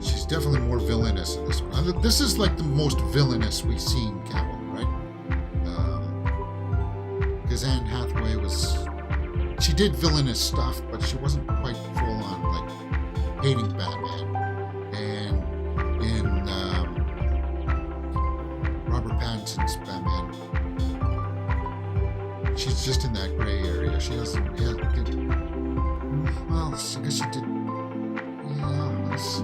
She's definitely more villainous in this one. This is like the most villainous we've seen Catwoman, right? Because Anne Hathaway was... She did villainous stuff, but she wasn't quite full on, like, hating Batman. And in Robert Pattinson's Batman, she's just in that gray area. She doesn't... Yeah, well, I guess she did... Yeah, that's...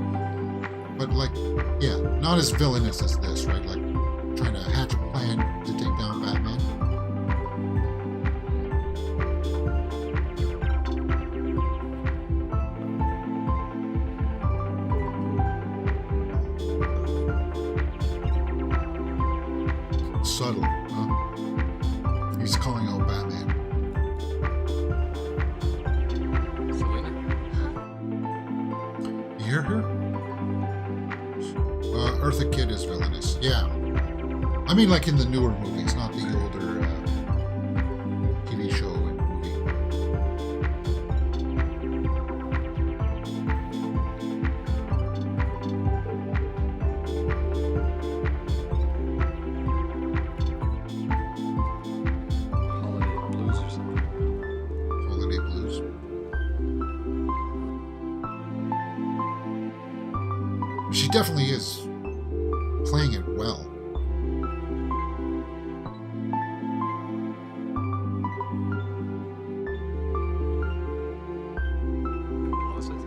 But, like, yeah, not as villainous as this, right? Like, trying to hatch a plan to take down Batman. Subtle, huh? He's calling out Batman. Selena? You hear her? Eartha Kitt is villainous. Yeah. I mean, like in the newer movies, not the older TV show and movie. Holiday Blues or something. Holiday Blues. She definitely is playing it well. All this is.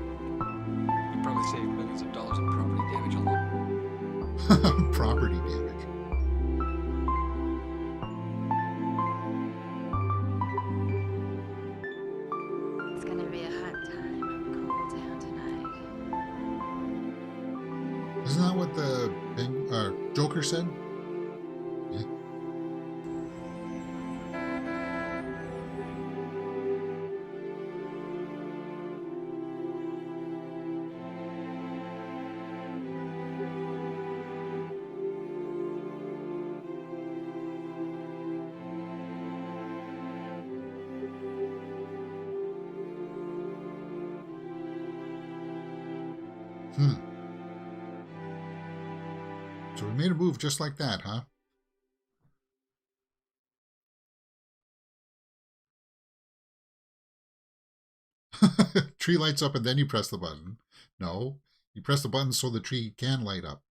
You probably saved millions of dollars in property damage alone. Property damage. It's gonna be a hot time on Cool Town tonight. Isn't that what the Joker said? Yeah. Hmm. So we made a move just like that, huh? Tree lights up and then you press the button. No, you press the button so the tree can light up.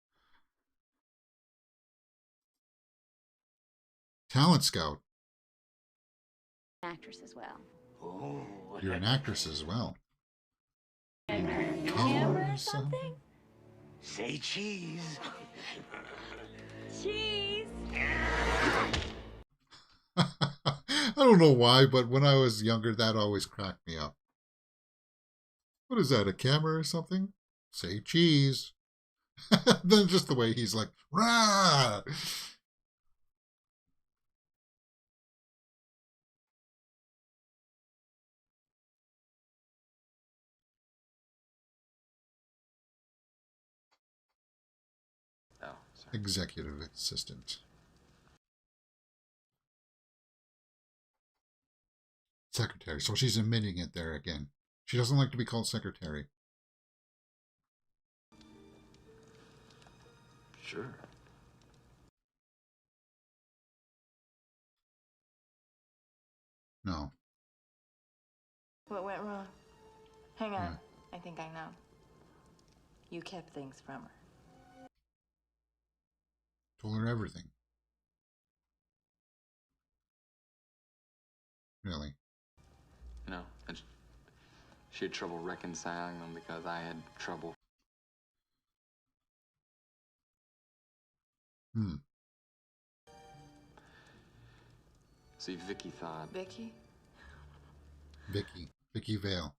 Talent scout. Actress as well. Oh. You're an actress as well. Camera or something? Say cheese. Cheese. I don't know why, but when I was younger, that always cracked me up. What is that, a camera or something? Say cheese. Then just the way he's like, rah! Oh, sorry. Executive assistant. Secretary. So she's admitting it there again. She doesn't like to be called secretary. Sure. No. What went wrong? Hang on. Yeah. I think I know. You kept things from her. Told her everything. Really? No, and she had trouble reconciling them because I had trouble. Hmm. See, Vicky thought. Vicky? Vicky Vale.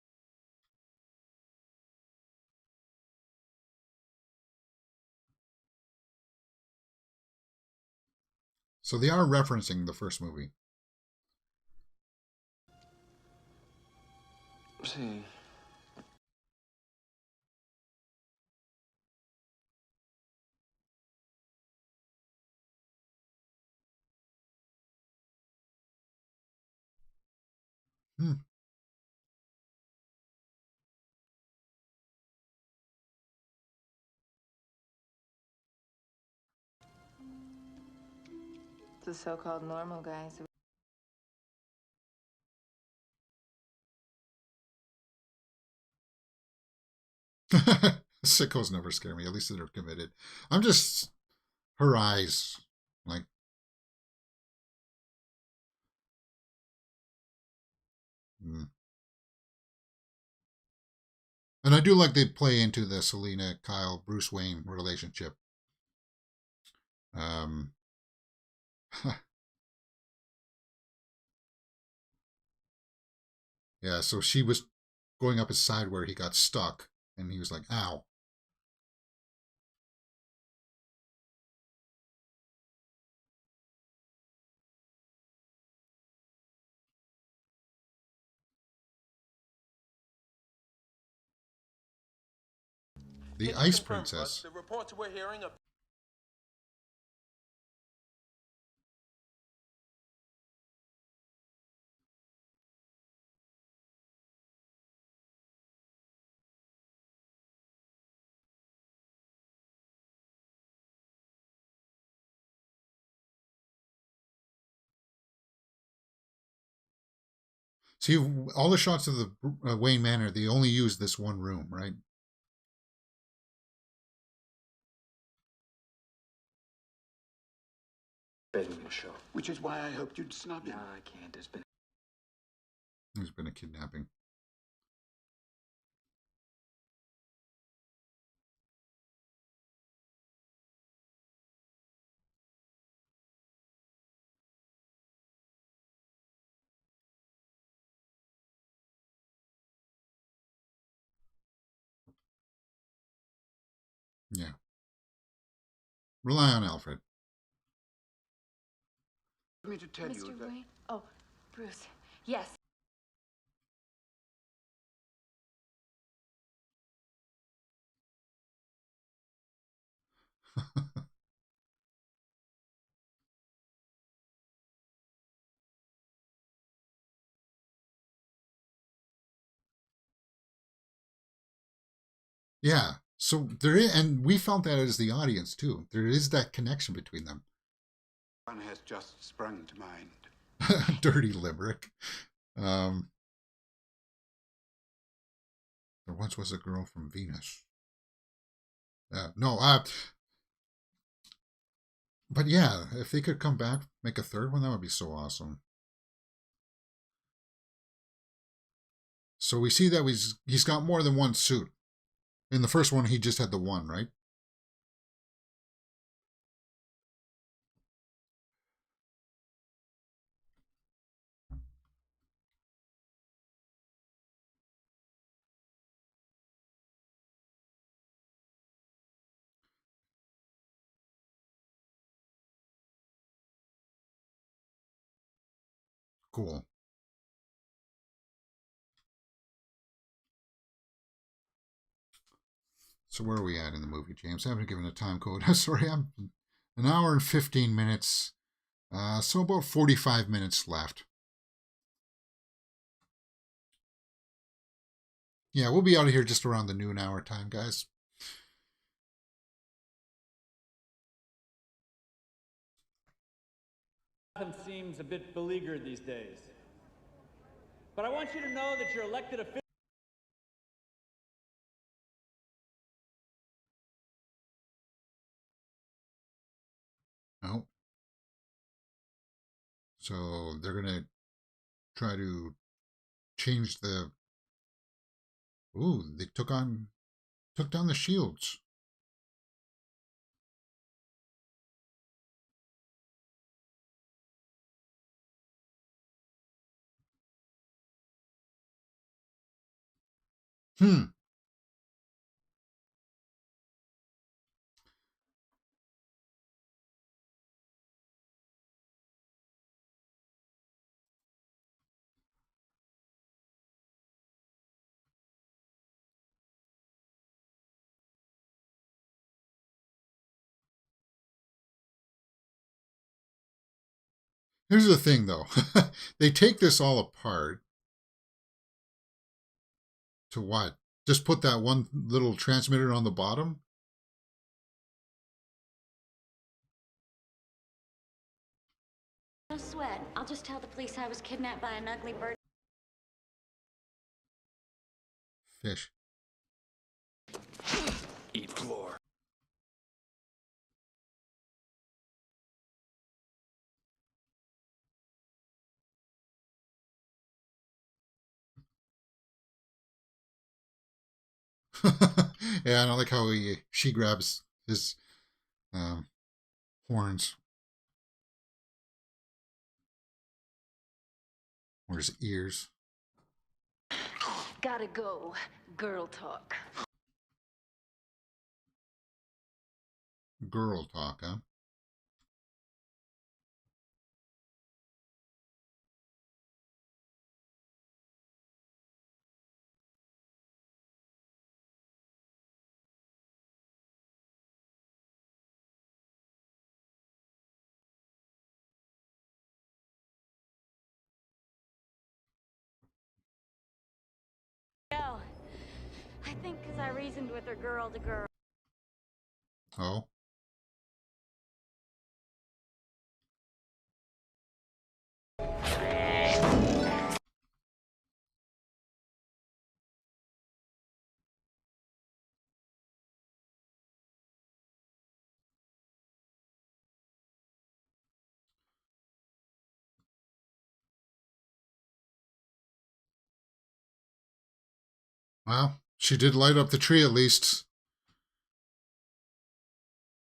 So they are referencing the first movie. See. Hmm. The so-called normal guys. Sickos never scare me. At least they're committed. I'm just her eyes, like. Mm. And I do like they play into the Selena, Kyle, Bruce Wayne relationship. Yeah, so she was going up his side where he got stuck, and he was like, ow. The Ice Princess. The reports we're hearing of See, all the shots of the Wayne Manor, they only use this one room, right? Begging to show. Which is why I hoped you'd snub him. No, I can't. There's been a kidnapping. Yeah. Rely on Alfred. I mean to tell you Mr. that Wayne? Oh, Bruce. Yes. Yeah, So there is, and we felt that as the audience too. There is that connection between them. One has just sprung to mind. Dirty limerick. There once was a girl from Venus. But yeah, if they could come back, make a third one, that would be so awesome. So we see that he's got more than one suit. In the first one, he just had the one, right? Cool. So where are we at in the movie, James? I haven't given a time code. Sorry, I'm an hour and 15 minutes. So about 45 minutes left. Yeah, we'll be out of here just around the noon hour time, guys. Seems a bit beleaguered these days. But I want you to know that your elected officials. Oh. So they're going to try to change the... Ooh, they took down the shields. Here's the thing, though. They take this all apart. To what? Just put that one little transmitter on the bottom? No sweat. I'll just tell the police I was kidnapped by an ugly bird. Fish. Eat floor. Yeah, I don't like how she grabs his horns. Or his ears. Gotta go. Girl talk. Girl talk, huh? No. I think because I reasoned with her girl to girl. Oh. Well, she did light up the tree at least.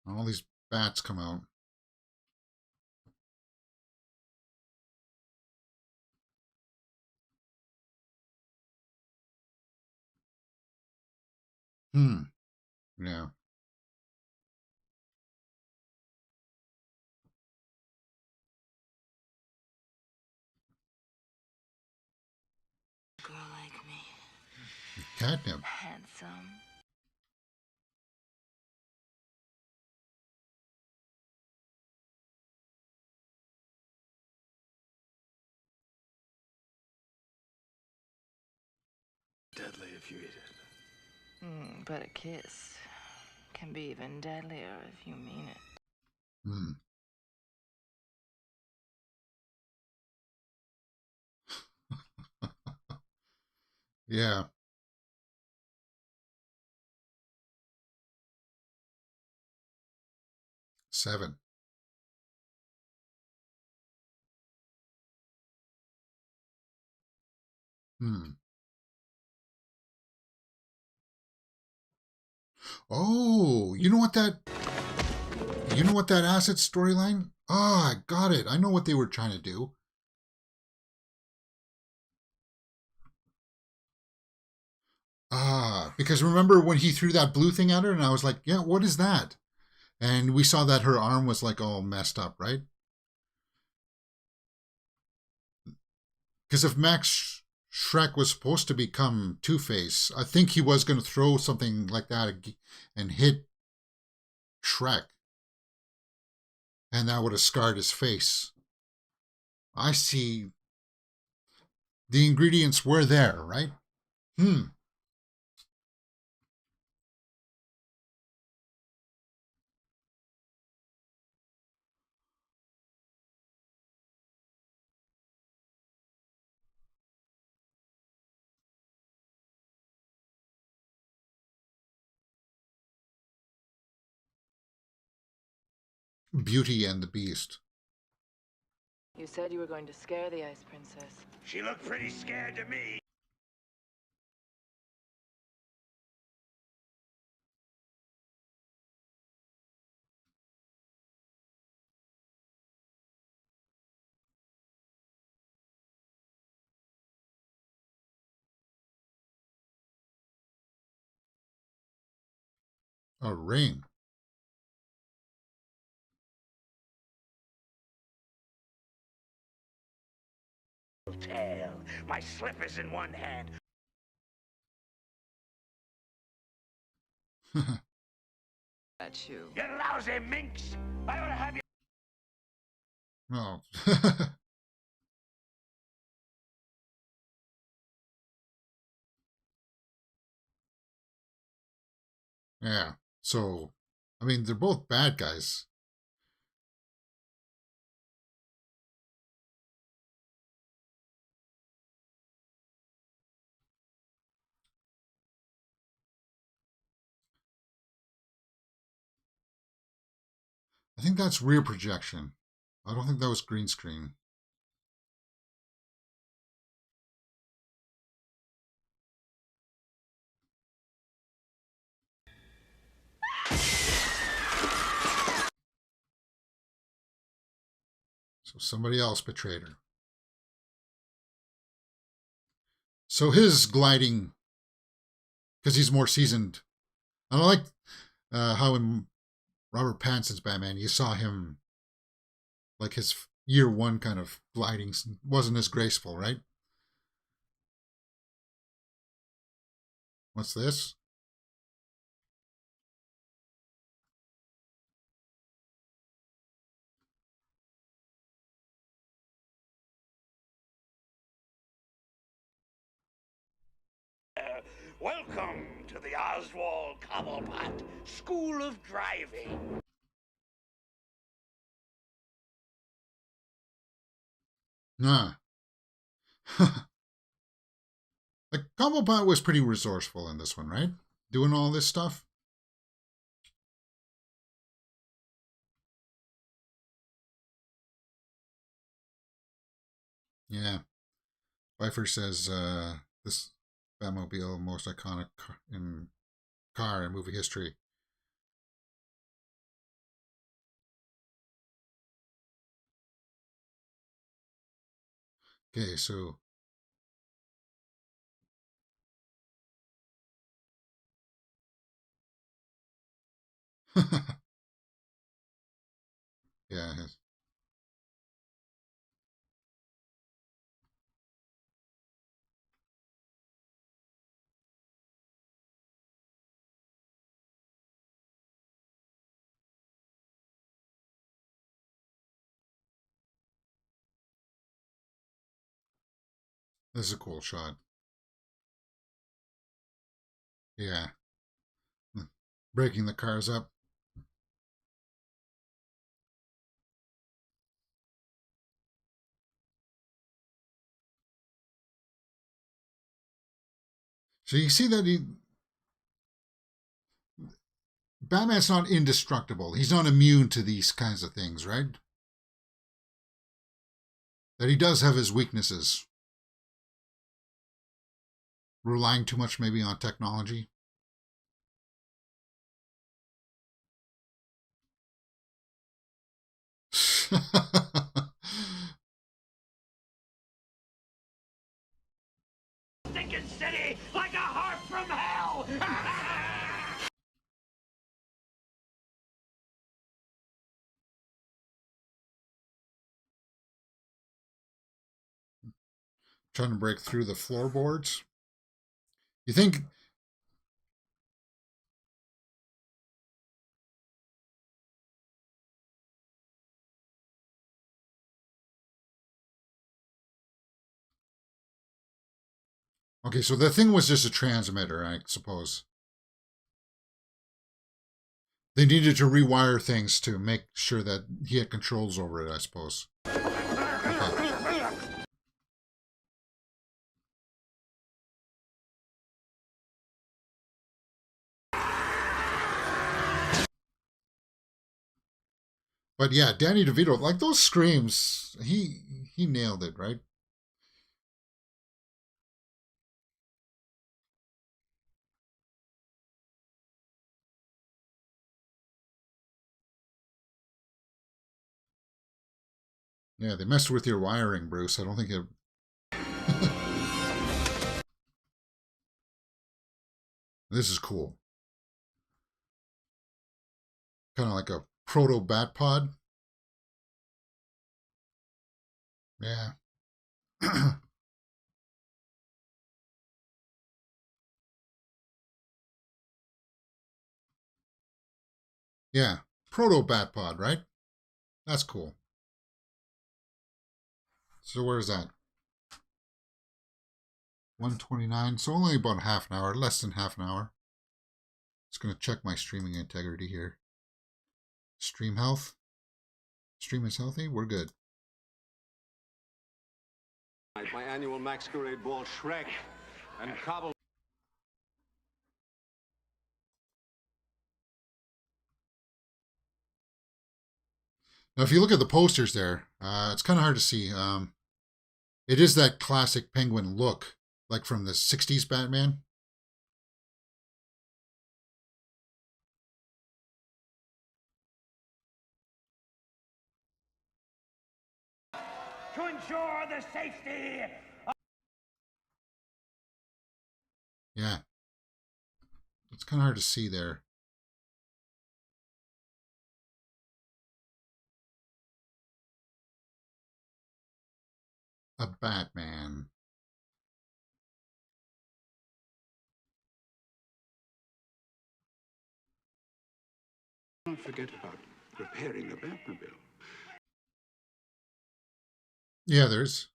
All these bats come out. Yeah. Girl like me. Catnip. Handsome. Deadly if you eat it. But a kiss can be even deadlier if you mean it. Hmm. Yeah. Seven. Hmm. Oh, you know what that acid storyline? Ah, I got it. I know what they were trying to do. Ah, because remember when he threw that blue thing at her and I was like, yeah, what is that? And we saw that her arm was like all messed up, right? Because if Max Shrek was supposed to become Two-Face, I think he was going to throw something like that and hit Shrek. And that would have scarred his face. I see. The ingredients were there, right? Hmm. Beauty and the Beast. You said you were going to scare the Ice Princess. She looked pretty scared to me. A ring. Tail. My slippers in one hand. That's you. You lousy minx! I ought to have you. Oh. Yeah. So, I mean, they're both bad guys. I think that's rear projection. I don't think that was green screen. So somebody else betrayed her. So his gliding, because he's more seasoned. I like how in Robert Pattinson's Batman, you saw him, like his year one kind of gliding wasn't as graceful, right? What's this? Welcome to the Oswald Cobblepot School of Driving. Nah. Like, Cobblepot was pretty resourceful in this one, right? Doing all this stuff. Yeah. Pfeiffer says this Batmobile most iconic car in movie history. Okay, so yeah, this is a cool shot. Yeah. breaking the cars up. So you see that Batman's not indestructible. He's not immune to these kinds of things, right? That he does have his weaknesses. Relying too much maybe on technology. Stinking city like a harp from hell! Trying to break through the floorboards. You think... Okay, so the thing was just a transmitter, I suppose. They needed to rewire things to make sure that he had controls over it, I suppose. Okay. But yeah, Danny DeVito, like those screams, he nailed it, right? Yeah, they messed with your wiring, Bruce. I don't think it... This is cool. Kind of like a proto-bat pod. Yeah. Yeah. Proto-bat pod, right? That's cool. So where's that? 129. So only about half an hour, less than half an hour. Just going to check my streaming integrity here. Stream health. Stream is healthy. We're good. My annual masquerade ball, Shrek, and Cobble. Now, if you look at the posters there, it's kind of hard to see. It is that classic penguin look, like from the 60s Batman. To ensure the safety of... Yeah. It's kind of hard to see there. A Batman. Don't forget about repairing the Batmobile. Yeah, there's.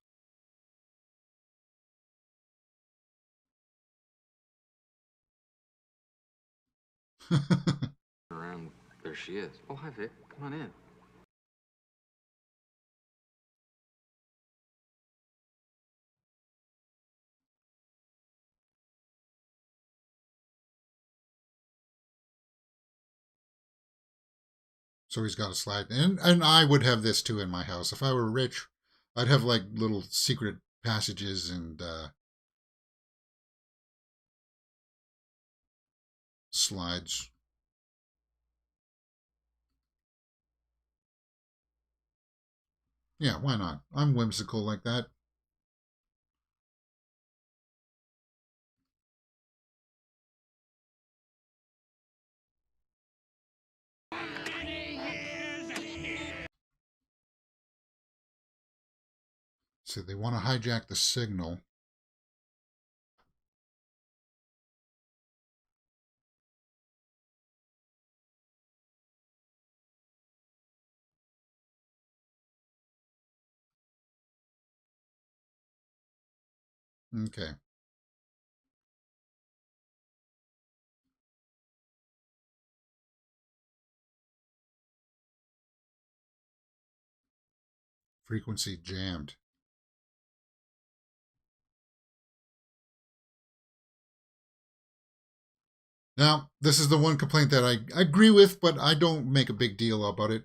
Around, there she is. Oh, hi, Vic. Come on in. So he's got a slide. And I would have this too in my house. If I were rich, I'd have like little secret passages and slides. Yeah, why not? I'm whimsical like that. So they want to hijack the signal. Okay. frequency jammed. Now, this is the one complaint that I agree with, but I don't make a big deal about it.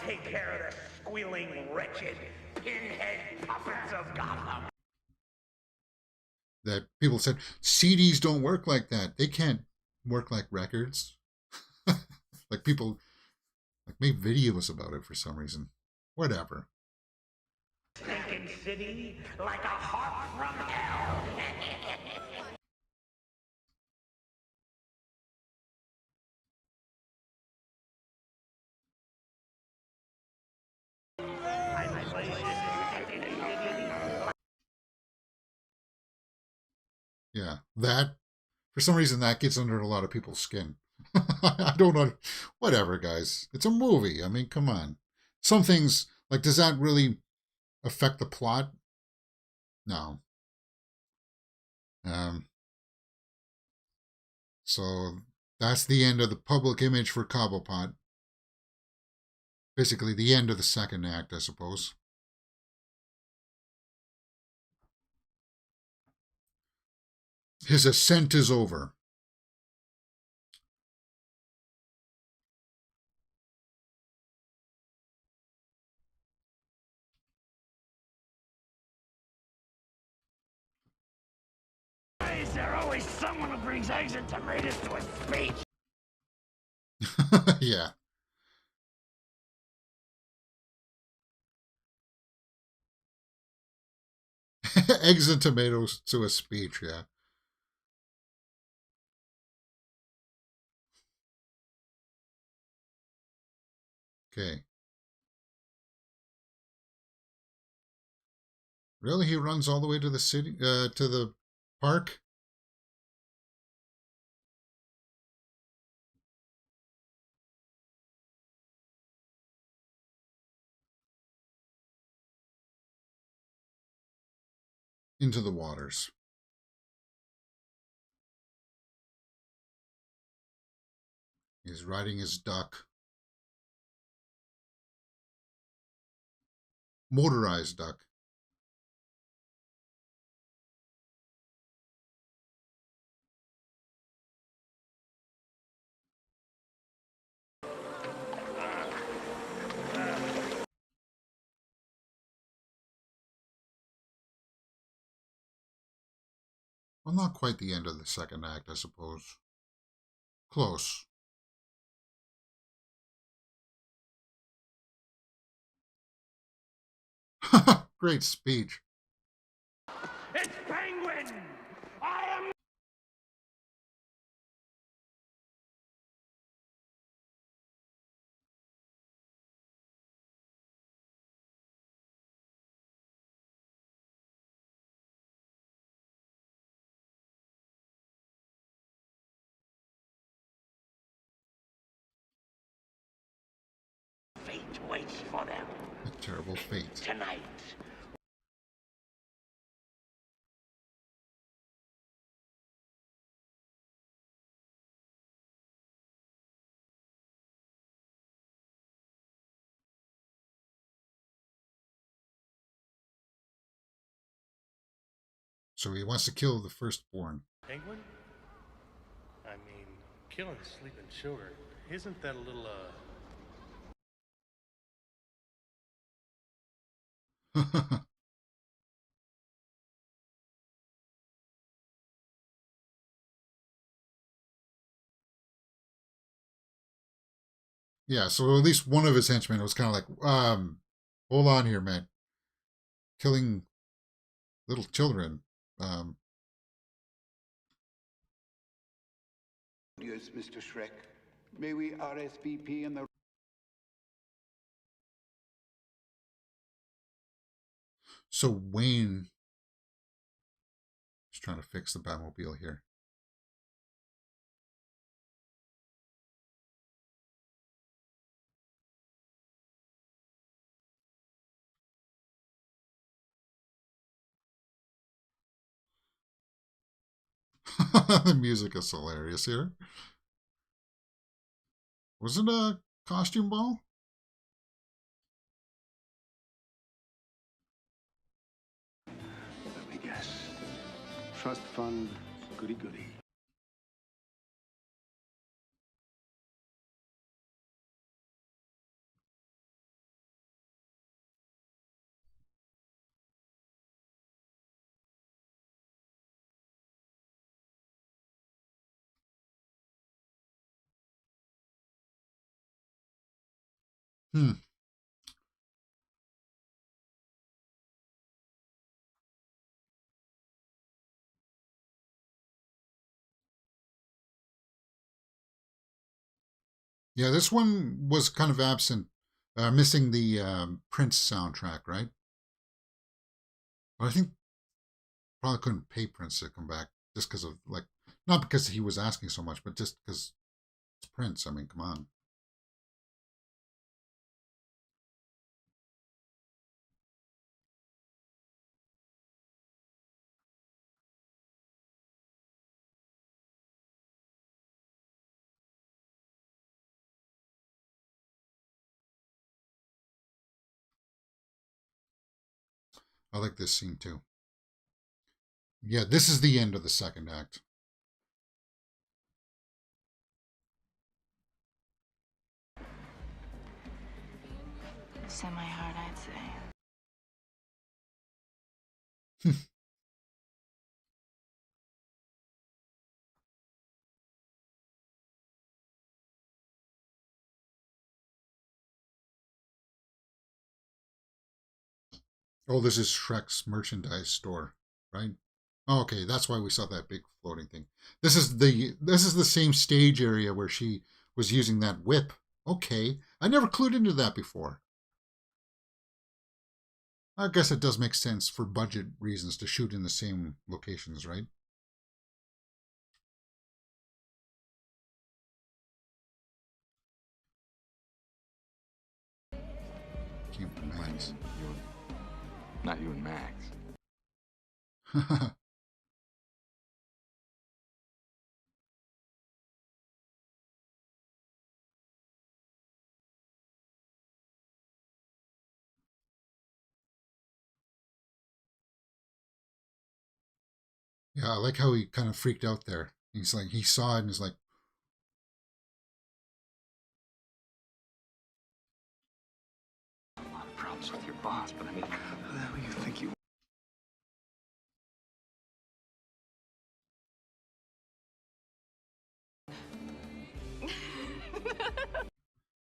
Take care of the squealing, wretched, pinhead puppets of Gotham. That people said, CDs don't work like that. They can't work like records. Like people like made videos about it for some reason. Whatever. Stinking city like a harp from hell. Yeah, that, for some reason, that gets under a lot of people's skin. I don't know. Whatever, guys. It's a movie. I mean, come on. Some things, like, does that really affect the plot? No. So that's the end of the public image for Cobblepot. Basically, the end of the second act, I suppose. His ascent is over. Why is there always someone who brings eggs and tomatoes to a speech? Yeah. Eggs and tomatoes to a speech, yeah. Okay. Really? He runs all the way to the city, to the park? Into the waters. He's riding his duck. Motorized duck. Well, not quite the end of the second act, I suppose. Close. Great speech. It's Penguin! I am... Fate waits for them. A terrible fate. Tonight. So he wants to kill the firstborn. Penguin? I mean, killing sleeping children. Isn't that a little, Yeah, so at least one of his henchmen was kind of like, hold on here, man. Killing little children. Yes, Mr. Shrek. May we RSVP in the... So Wayne is trying to fix the Batmobile here. The music is hilarious here. Was it a costume ball? trust fund, goody goody. Hmm. Yeah, this one was kind of absent, missing the Prince soundtrack, right? But I think probably couldn't pay Prince to come back just because of, like, not because he was asking so much, but just because it's Prince. I mean, come on. I like this scene too. Yeah, this is the end of the second act. Semi-hard, I'd say. Oh, this is Shrek's merchandise store, right? Oh, okay, that's why we saw that big floating thing. This is the same stage area where she was using that whip. Okay, I never clued into that before. I guess it does make sense for budget reasons to shoot in the same locations, right? Came from Max. Not you and Max. Yeah, I like how he kind of freaked out there. He's like, he saw it and he's like, A lot of problems with your boss, but I mean, who the hell do you think you?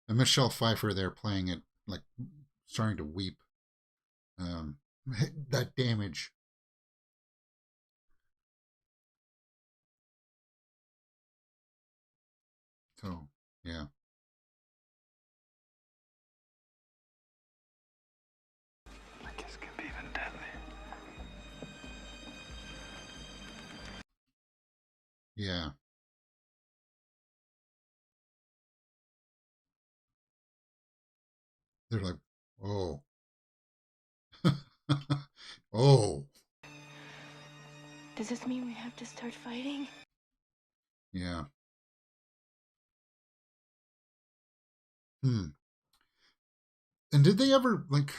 and Michelle Pfeiffer there playing it, like starting to weep. Um, that damage. So, yeah. I guess can be even deadly. Yeah. They're like, oh. oh. Does this mean we have to start fighting? Yeah. Hmm. And did they ever, like,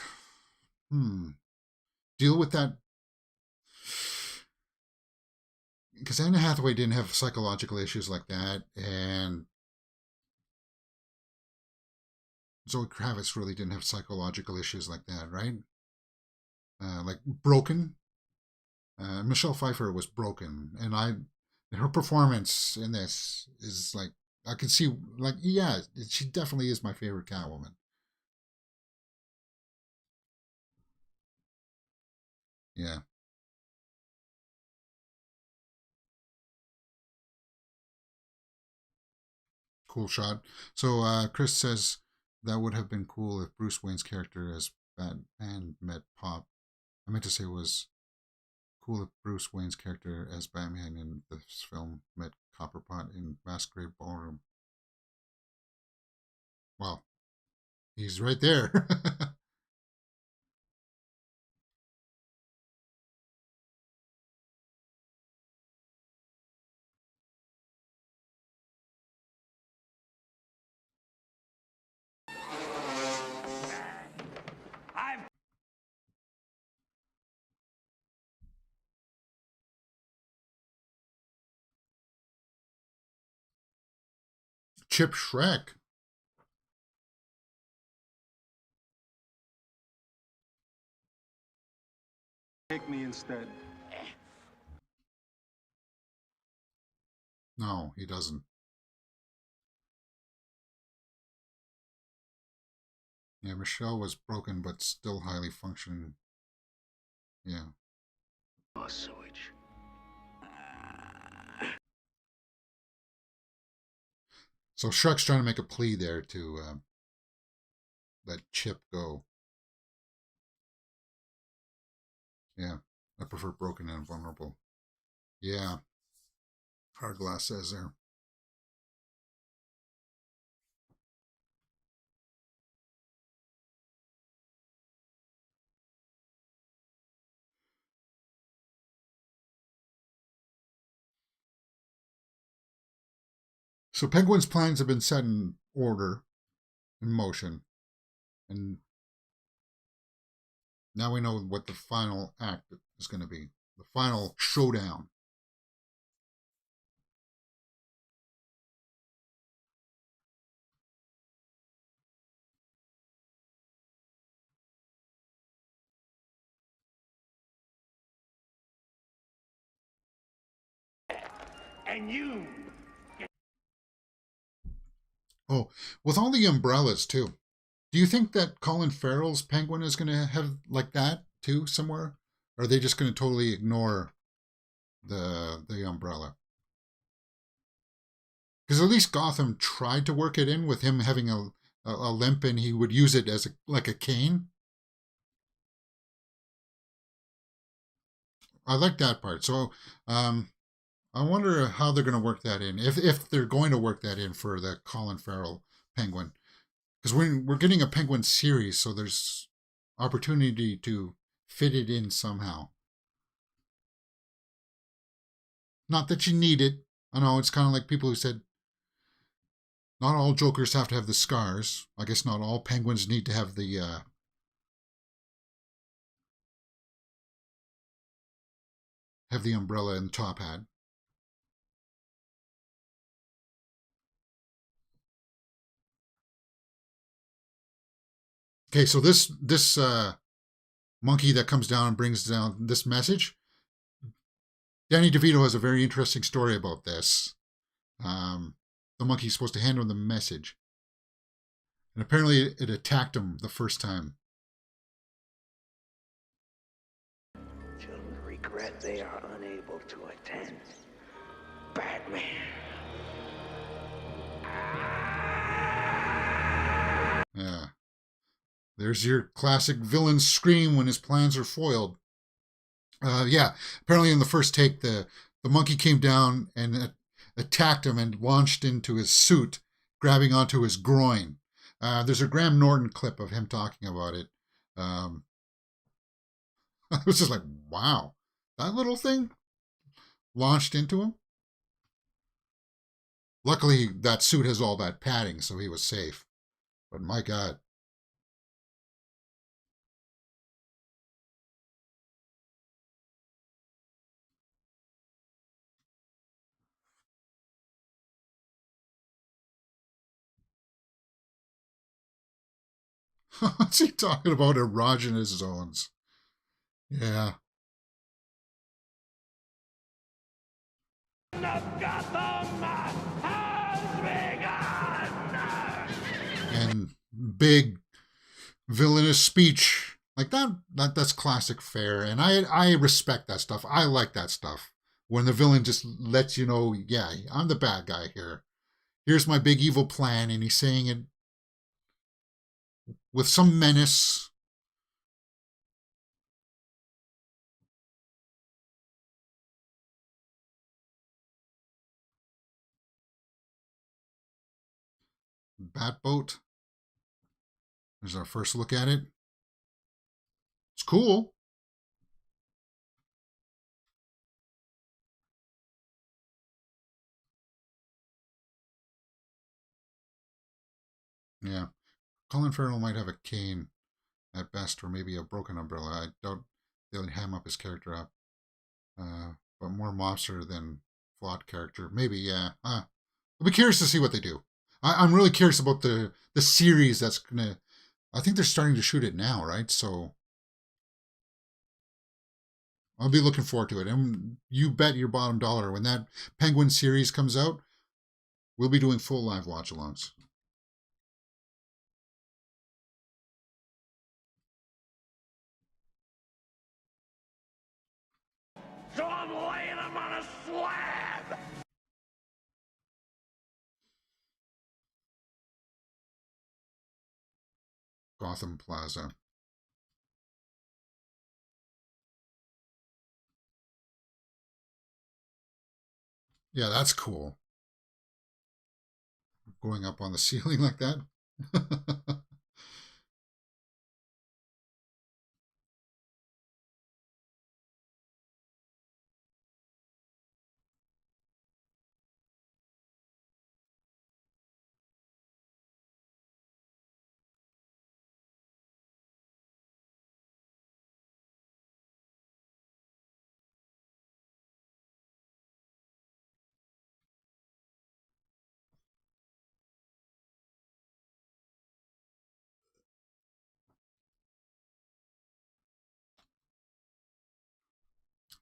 deal with that? Because Anne Hathaway didn't have psychological issues like that, and Zoe Kravitz really didn't have psychological issues like that, right? Like broken. Michelle Pfeiffer was broken, and her performance in this is like, I can see, like, yeah, she definitely is my favorite Catwoman. Yeah, cool shot. So Chris says that would have been cool if Bruce Wayne's character as Batman met Pop. I meant to say it was cool if Bruce Wayne's character as Batman in this film met Copperpot in Masquerade Ballroom. Well, he's right there. Chip Shrek. Take me instead. No, he doesn't. Yeah, Michelle was broken, but still highly functioning. Yeah. Oh, sewage. So Shrek's trying to make a plea there to let Chip go. Yeah, I prefer broken and vulnerable. Yeah, Hardglass says there. So Penguin's plans have been set in order, in motion, and now we know what the final act is going to be. The final showdown. And you. Oh, with all the umbrellas too. Do you think that Colin Farrell's Penguin is going to have like that too somewhere? Or are they just going to totally ignore the umbrella? Because at least Gotham tried to work it in with him having a limp, and he would use it as like a cane. I like that part. So I wonder how they're going to work that in, if they're going to work that in for the Colin Farrell Penguin. Because we're getting a Penguin series, so there's opportunity to fit it in somehow. Not that you need it. I know it's kind of like people who said not all Jokers have to have the scars. I guess not all Penguins need to have the umbrella and top hat. Okay, so this monkey that comes down and brings down this message. Danny DeVito has a very interesting story about this. The monkey's supposed to hand him the message, and apparently it attacked him the first time. Children regret they are unable to attend. Batman. Yeah. There's your classic villain scream when his plans are foiled. Yeah, apparently in the first take, the monkey came down and attacked him and launched into his suit, grabbing onto his groin. There's a Graham Norton clip of him talking about it. I was just like, wow, that little thing launched into him. Luckily, that suit has all that padding, so he was safe. But my God. What's he talking about? Erogenous zones. Yeah. And big villainous speech like that's classic fare, and I respect that stuff. I like that stuff when the villain just lets you know, yeah, I'm the bad guy here. Here's my big evil plan, and he's saying it with some menace. Batboat. There's our first look at it. It's cool. Yeah. Colin Farrell might have a cane at best, or maybe a broken umbrella. I doubt they'll ham up his character up. But more mobster than flawed character. Maybe, yeah. I'll be curious to see what they do. I'm really curious about the series that's gonna. I think they're starting to shoot it now, right? So I'll be looking forward to it. And you bet your bottom dollar when that Penguin series comes out, we'll be doing full live watch-alongs. So I'm laying him on a slab! Gotham Plaza. Yeah, that's cool. Going up on the ceiling like that.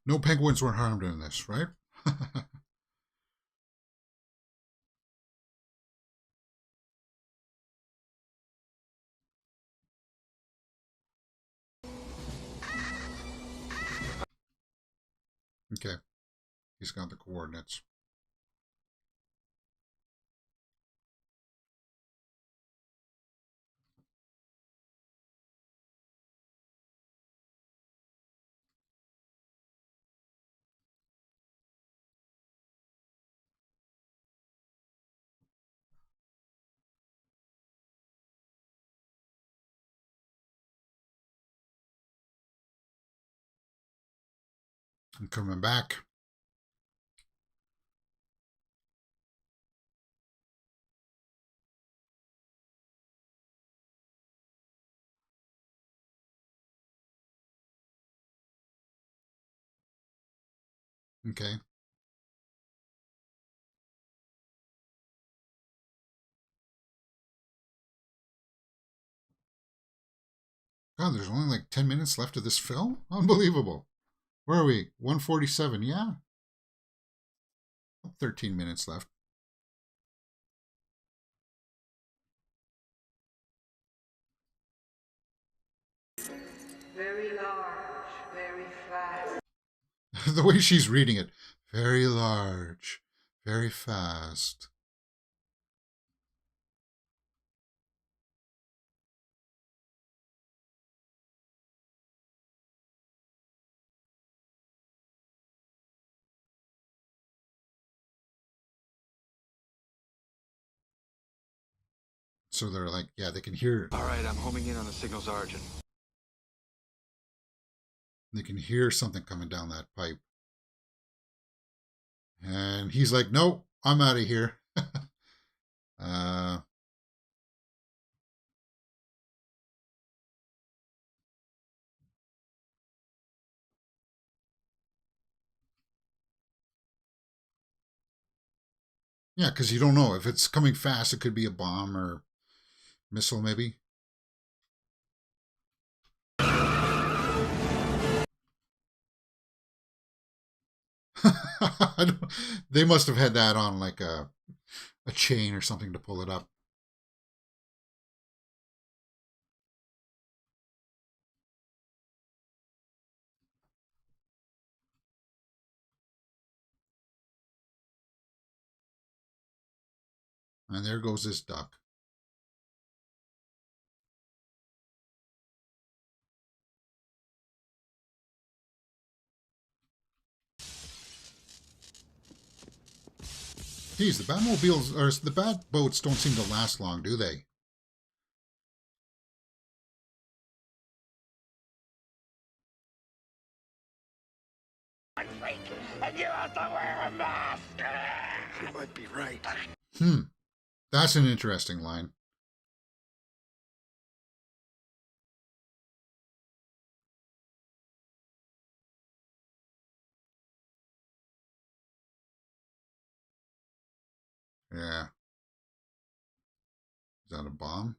No penguins were harmed in this, right? Okay. He's got the coordinates. I'm coming back. Okay. God, there's only like 10 minutes left of this film? Unbelievable. Where are we? 147, yeah. 13 minutes left. Very large, very fast. The way she's reading it. Very large. Very fast. So they're like, yeah, they can hear. All right, I'm homing in on the signal's origin. They can hear something coming down that pipe. And he's like, no, I'm out of here. Yeah, because you don't know. If it's coming fast, it could be a bomb or missile, maybe. They must have had that on like a chain or something to pull it up. And there goes this duck. Geez, the Batmobiles or the Batboats don't seem to last long, do they? And you have to wear a mask! You might be right. That's an interesting line. Yeah. that a bomb?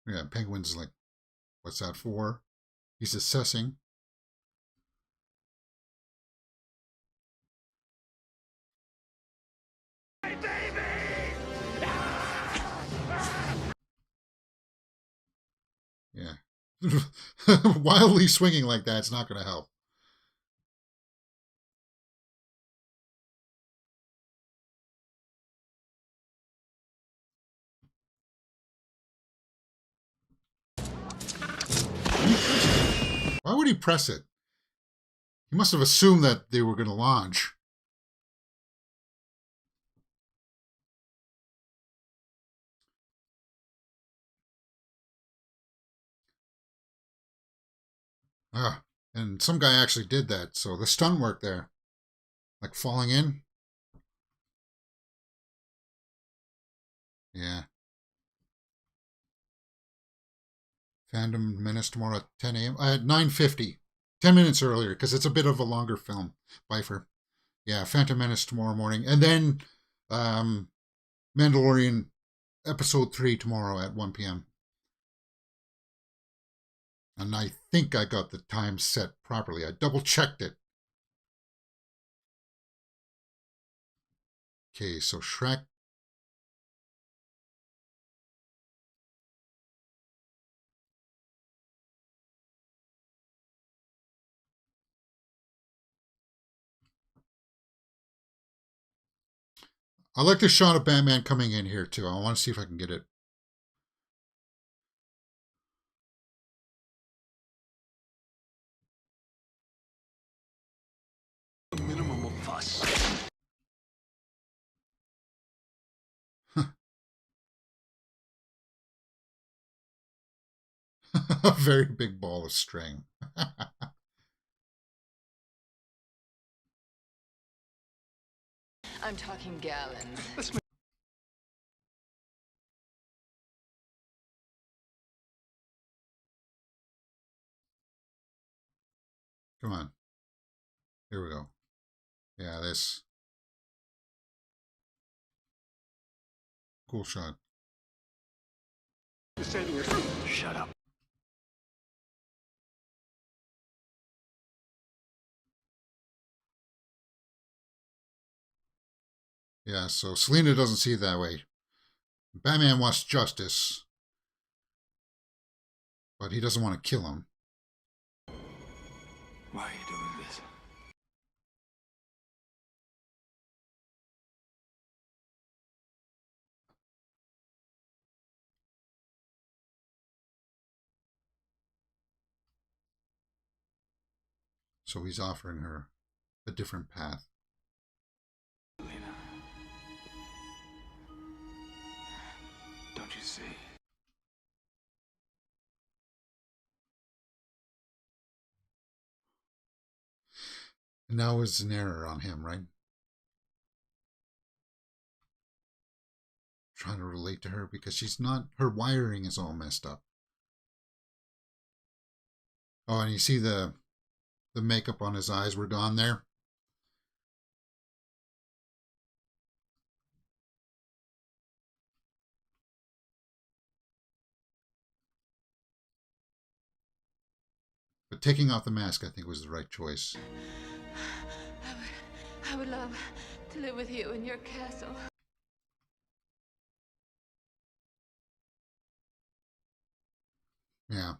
Yeah, Penguin's like, what's that for? He's assessing. Hey, baby! Yeah. Wildly swinging like that, it's not going to help. Why would he press it? He must have assumed that they were going to launch. Ah, and some guy actually did that, so the stun worked there. Like falling in. Yeah. Phantom Menace tomorrow at 10 a.m. At 9:50. 10 minutes earlier, because it's a bit of a longer film. Pfeiffer. Yeah, Phantom Menace tomorrow morning. And then Mandalorian episode 3 tomorrow at 1 p.m. And I think I got the time set properly. I double checked it. Okay, so Shrek. I like the shot of Batman coming in here too. I want to see if I can get it. Minimum of fuss. A very big ball of string. I'm talking gallons. Come on. Here we go. Yeah, this. Cool shot. You're saving yourself. Shut up. Yeah, so Selena doesn't see it that way. Batman wants justice, but he doesn't want to kill him. Why are you doing this? So he's offering her a different path. Lena. Don't you see? And now it's an error on him, right? Trying to relate to her because she's not, her wiring is all messed up. Oh, and you see the makeup on his eyes were gone there. But taking off the mask, I think, was the right choice. I would love to live with you in your castle. Yeah.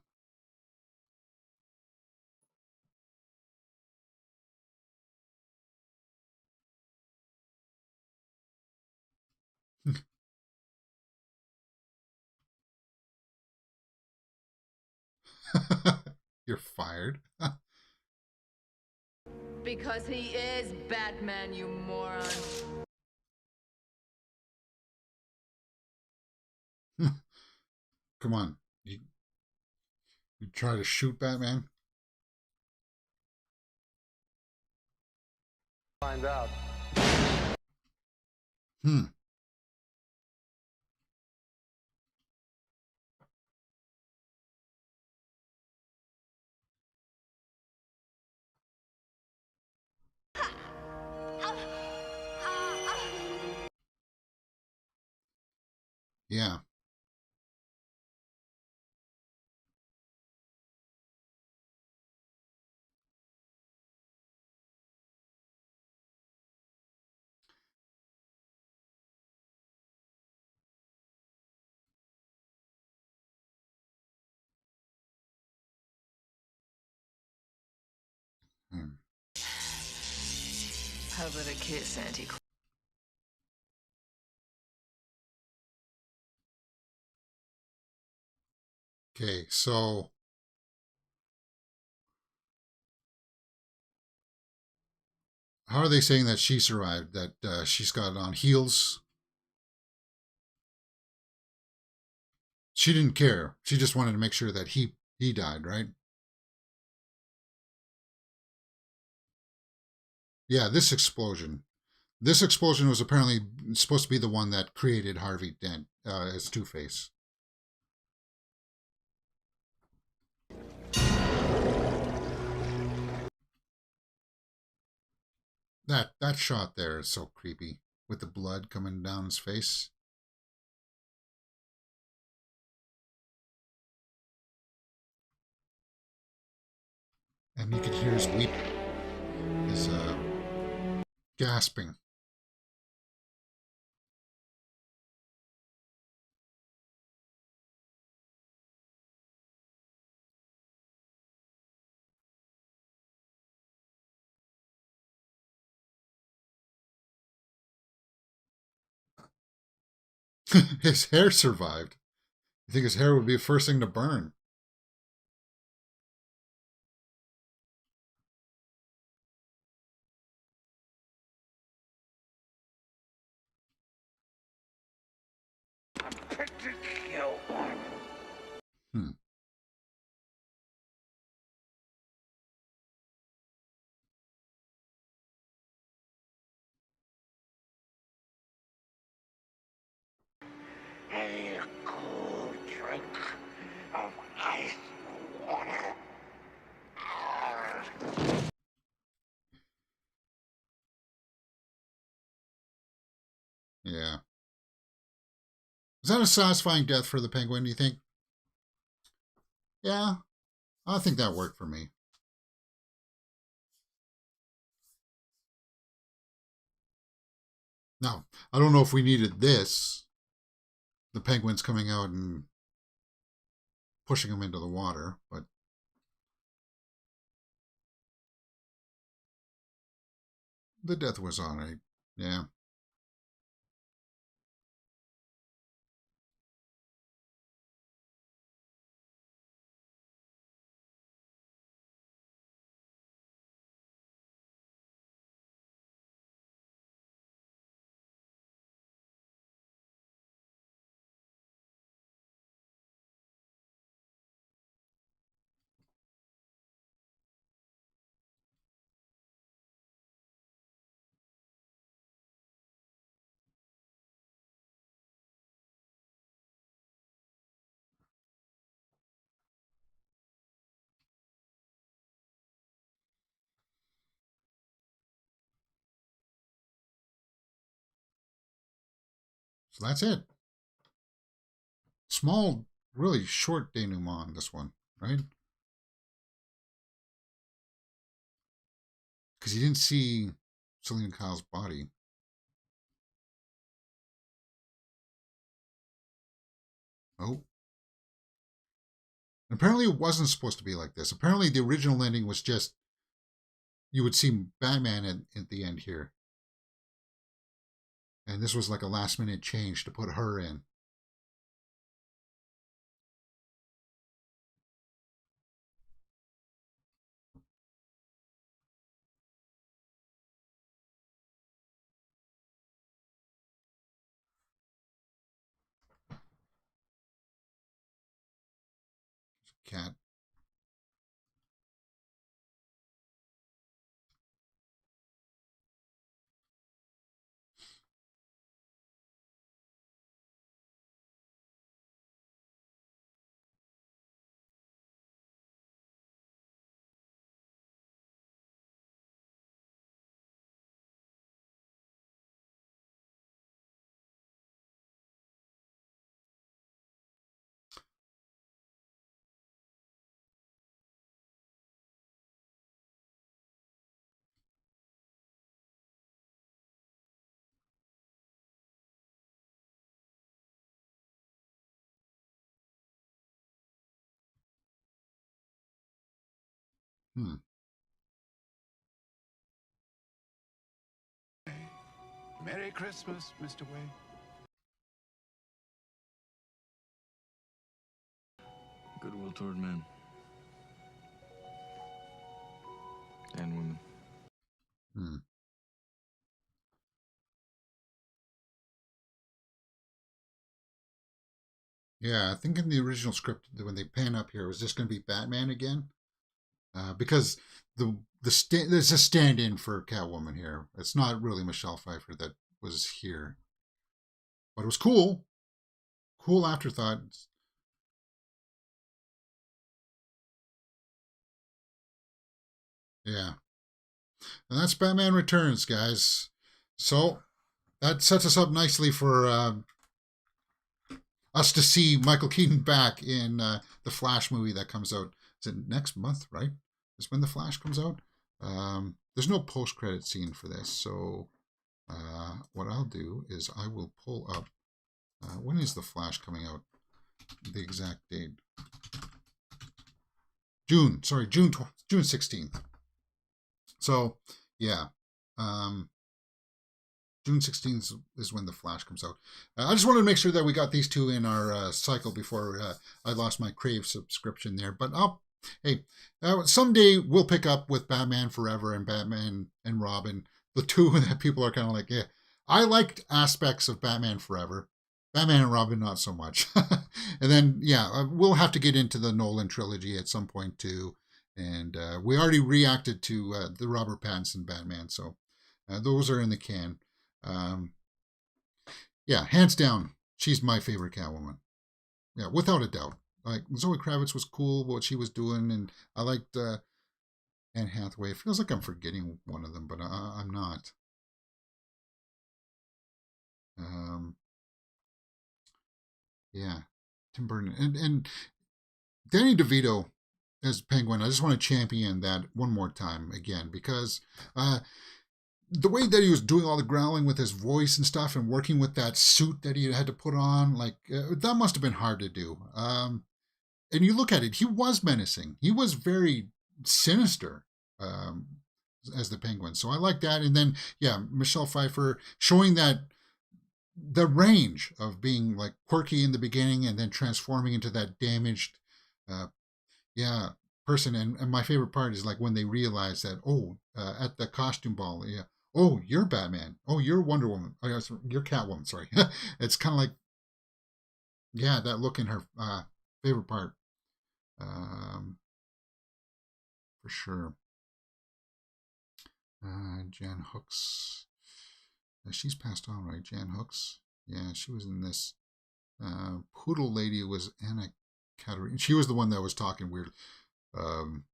You're fired. Because he is Batman, you moron. Come on. You try to shoot Batman? Find out. Hmm. Yeah. Hmm. How about a kiss, Auntie? Okay, so how are they saying that she survived? That she's got on heels? She didn't care. She just wanted to make sure that he died, right? Yeah, this explosion. This explosion was apparently supposed to be the one that created Harvey Dent as Two-Face. That shot there is so creepy with the blood coming down his face. And you could hear his weeping, his gasping. His hair survived. You think his hair would be the first thing to burn? Hmm. I need a cold drink of ice water. Yeah. Is that a satisfying death for the penguin, do you think? Yeah, I think that worked for me. Now, I don't know if we needed this. The penguins coming out and pushing him into the water, but the death was all right. Yeah. So that's it. Small, really short denouement, this one, right? Because you didn't see Selena Kyle's body. Oh. Apparently it wasn't supposed to be like this. Apparently the original ending was just you would see Batman at the end here. And this was like a last minute change to put her in. Cat. Hmm. Merry Christmas, Mr. Wayne. Goodwill toward men and women. Hmm. Yeah, I think in the original script, when they pan up here, it was just going to be Batman again, because there's a stand-in for Catwoman here. It's not really Michelle Pfeiffer that was here, but it was cool. Cool afterthought. Yeah, and that's Batman Returns, guys. So that sets us up nicely for us to see Michael Keaton back in the Flash movie that comes out. Is it next month, right? Is when the Flash comes out. There's no post-credit scene for this, so what I'll do is I will pull up when is the Flash coming out? The exact date. June 16th. So yeah, June 16th is when the Flash comes out. I just wanted to make sure that we got these two in our cycle before I lost my Crave subscription there. But hey, someday we'll pick up with Batman Forever and Batman and Robin, the two that people are kind of like, yeah. I liked aspects of Batman Forever. Batman and Robin, not so much. And then, yeah, we'll have to get into the Nolan trilogy at some point too. And we already reacted to the Robert Pattinson Batman, so those are in the can. Yeah, hands down, she's my favorite Catwoman. Yeah, without a doubt. Like, Zoe Kravitz was cool, what she was doing, and I liked Anne Hathaway. It feels like I'm forgetting one of them, but I'm not. Yeah, Tim Burton. And Danny DeVito as Penguin, I just want to champion that one more time again, because the way that he was doing all the growling with his voice and stuff and working with that suit that he had to put on, like, that must have been hard to do. And you look at it, he was menacing. He was very sinister as the Penguin. So I like that. And then, yeah, Michelle Pfeiffer showing that the range of being like quirky in the beginning and then transforming into that damaged person. And my favorite part is like when they realize that, at the costume ball, yeah, oh, you're Batman, oh, you're Wonder Woman, oh, you're Catwoman, sorry. It's kind of like, yeah, that look in her favorite part, for sure. Jan Hooks, she's passed on, right? Jan Hooks, yeah, she was in this. Poodle lady was Anna Katarina. She was the one that was talking weird.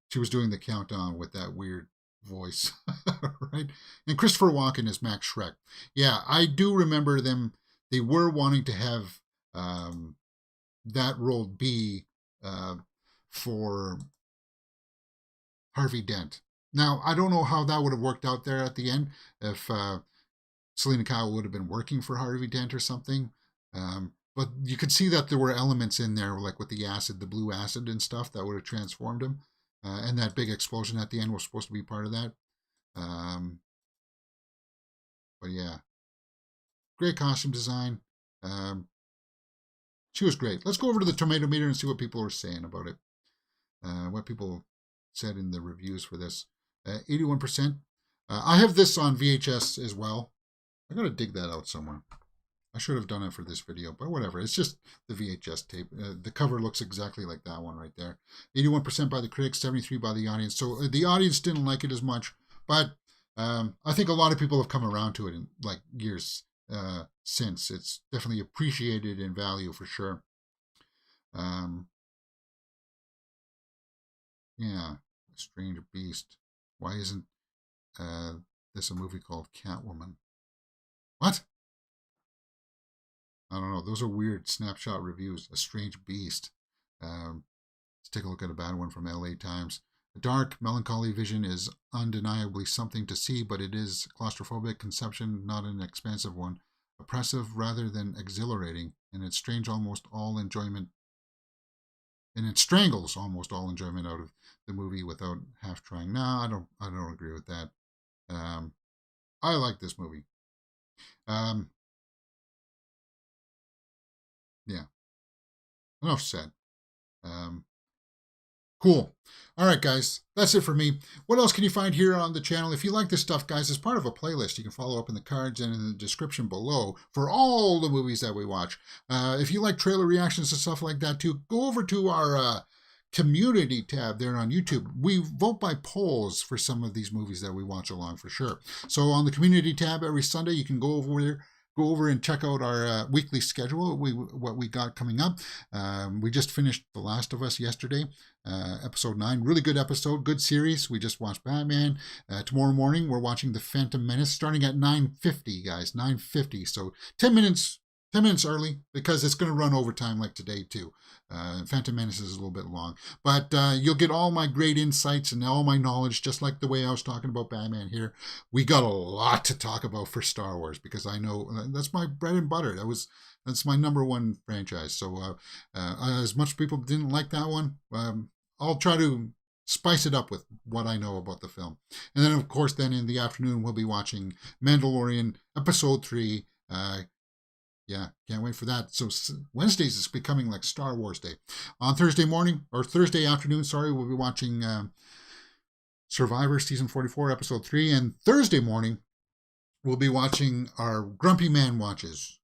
She was doing the countdown with that weird voice, right? And Christopher Walken is Max Schreck. Yeah, I do remember them. They were wanting to have that role be for Harvey Dent. Now, I don't know how that would have worked out there at the end, if Selena Kyle would have been working for Harvey Dent or something. But you could see that there were elements in there, like with the acid, the blue acid and stuff, that would have transformed him. And that big explosion at the end was supposed to be part of that. But yeah, great costume design. She was great. Let's go over to the tomato meter and see what people are saying about it. What people said in the reviews for this. 81%. I have this on VHS as well. I gotta dig that out somewhere. I should have done it for this video, but whatever. It's just the VHS tape. The cover looks exactly like that one right there. 81% by the critics, 73% by the audience. So the audience didn't like it as much, but I think a lot of people have come around to it in like years since. It's definitely appreciated in value for sure. Yeah, Strange Beast. Why isn't this a movie called Catwoman? What? I don't know. Those are weird snapshot reviews. A Strange Beast. Let's take a look at a bad one from LA Times. A dark, melancholy vision is undeniably something to see, but it is claustrophobic conception, not an expansive one. Oppressive rather than exhilarating, and its strange almost all enjoyment. and it strangles almost all enjoyment out of the movie without half trying. No, I don't agree with that. I like this movie. Yeah. Enough said. Cool. All right, guys, that's it for me. What else can you find here on the channel? If you like this stuff, guys, as part of a playlist, you can follow up in the cards and in the description below for all the movies that we watch. If you like trailer reactions and stuff like that too, go over to our community tab there on YouTube. We vote by polls for some of these movies that we watch along for sure. So on the community tab every Sunday, you can go over there. Go over and check out our weekly schedule, what we got coming up. We just finished The Last of Us yesterday, episode 9. Really good episode, good series. We just watched Batman. Tomorrow morning, we're watching The Phantom Menace, starting at 9:50, guys, 9:50. So 10 minutes early, because it's going to run overtime like today too. Phantom Menace is a little bit long, but you'll get all my great insights and all my knowledge, just like the way I was talking about Batman here. We got a lot to talk about for Star Wars, because I know that's my bread and butter. That's my number one franchise. So as much people didn't like that one, I'll try to spice it up with what I know about the film. And then, of course, then in the afternoon, we'll be watching Mandalorian Episode 3. Yeah, can't wait for that. So Wednesdays is becoming like Star Wars Day. On Thursday afternoon, we'll be watching Survivor Season 44, Episode 3. And Thursday morning, we'll be watching our Grumpy Man watches.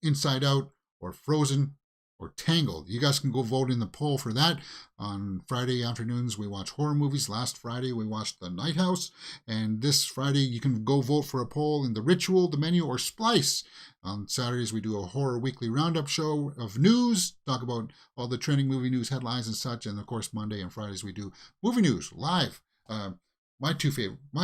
Inside Out, or Frozen, or Tangled. You guys can go vote in the poll for that. On Friday afternoons, we watch horror movies. Last Friday, we watched The Night House. And this Friday, you can go vote for a poll in The Ritual, The Menu, or Splice. On Saturdays, we do a horror weekly roundup show of news, talk about all the trending movie news headlines and such. And of course, Monday and Fridays, we do movie news live. My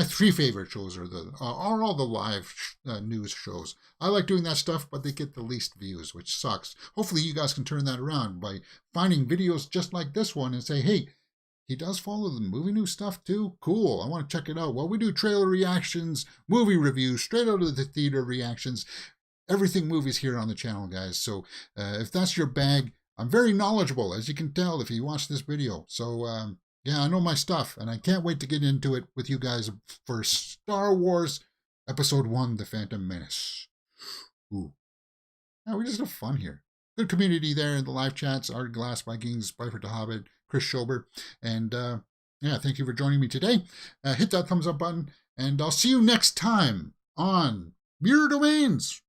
three favorite shows are all the live news shows. I like doing that stuff, but they get the least views, which sucks. Hopefully you guys can turn that around by finding videos just like this one and say, hey, he does follow the movie news stuff too? Cool, I want to check it out. Well, we do trailer reactions, movie reviews, straight out of the theater reactions, everything movies here on the channel, guys. So if that's your bag, I'm very knowledgeable, as you can tell if you watch this video. So yeah, I know my stuff, and I can't wait to get into it with you guys for Star Wars Episode 1, The Phantom Menace. Ooh. Yeah, we just have fun here. Good community there in the live chats. Art Glass, Vikings, Pfeiffer the Hobbit, Chris Schober. And yeah, thank you for joining me today. Hit that thumbs up button, and I'll see you next time on Mirror Domains.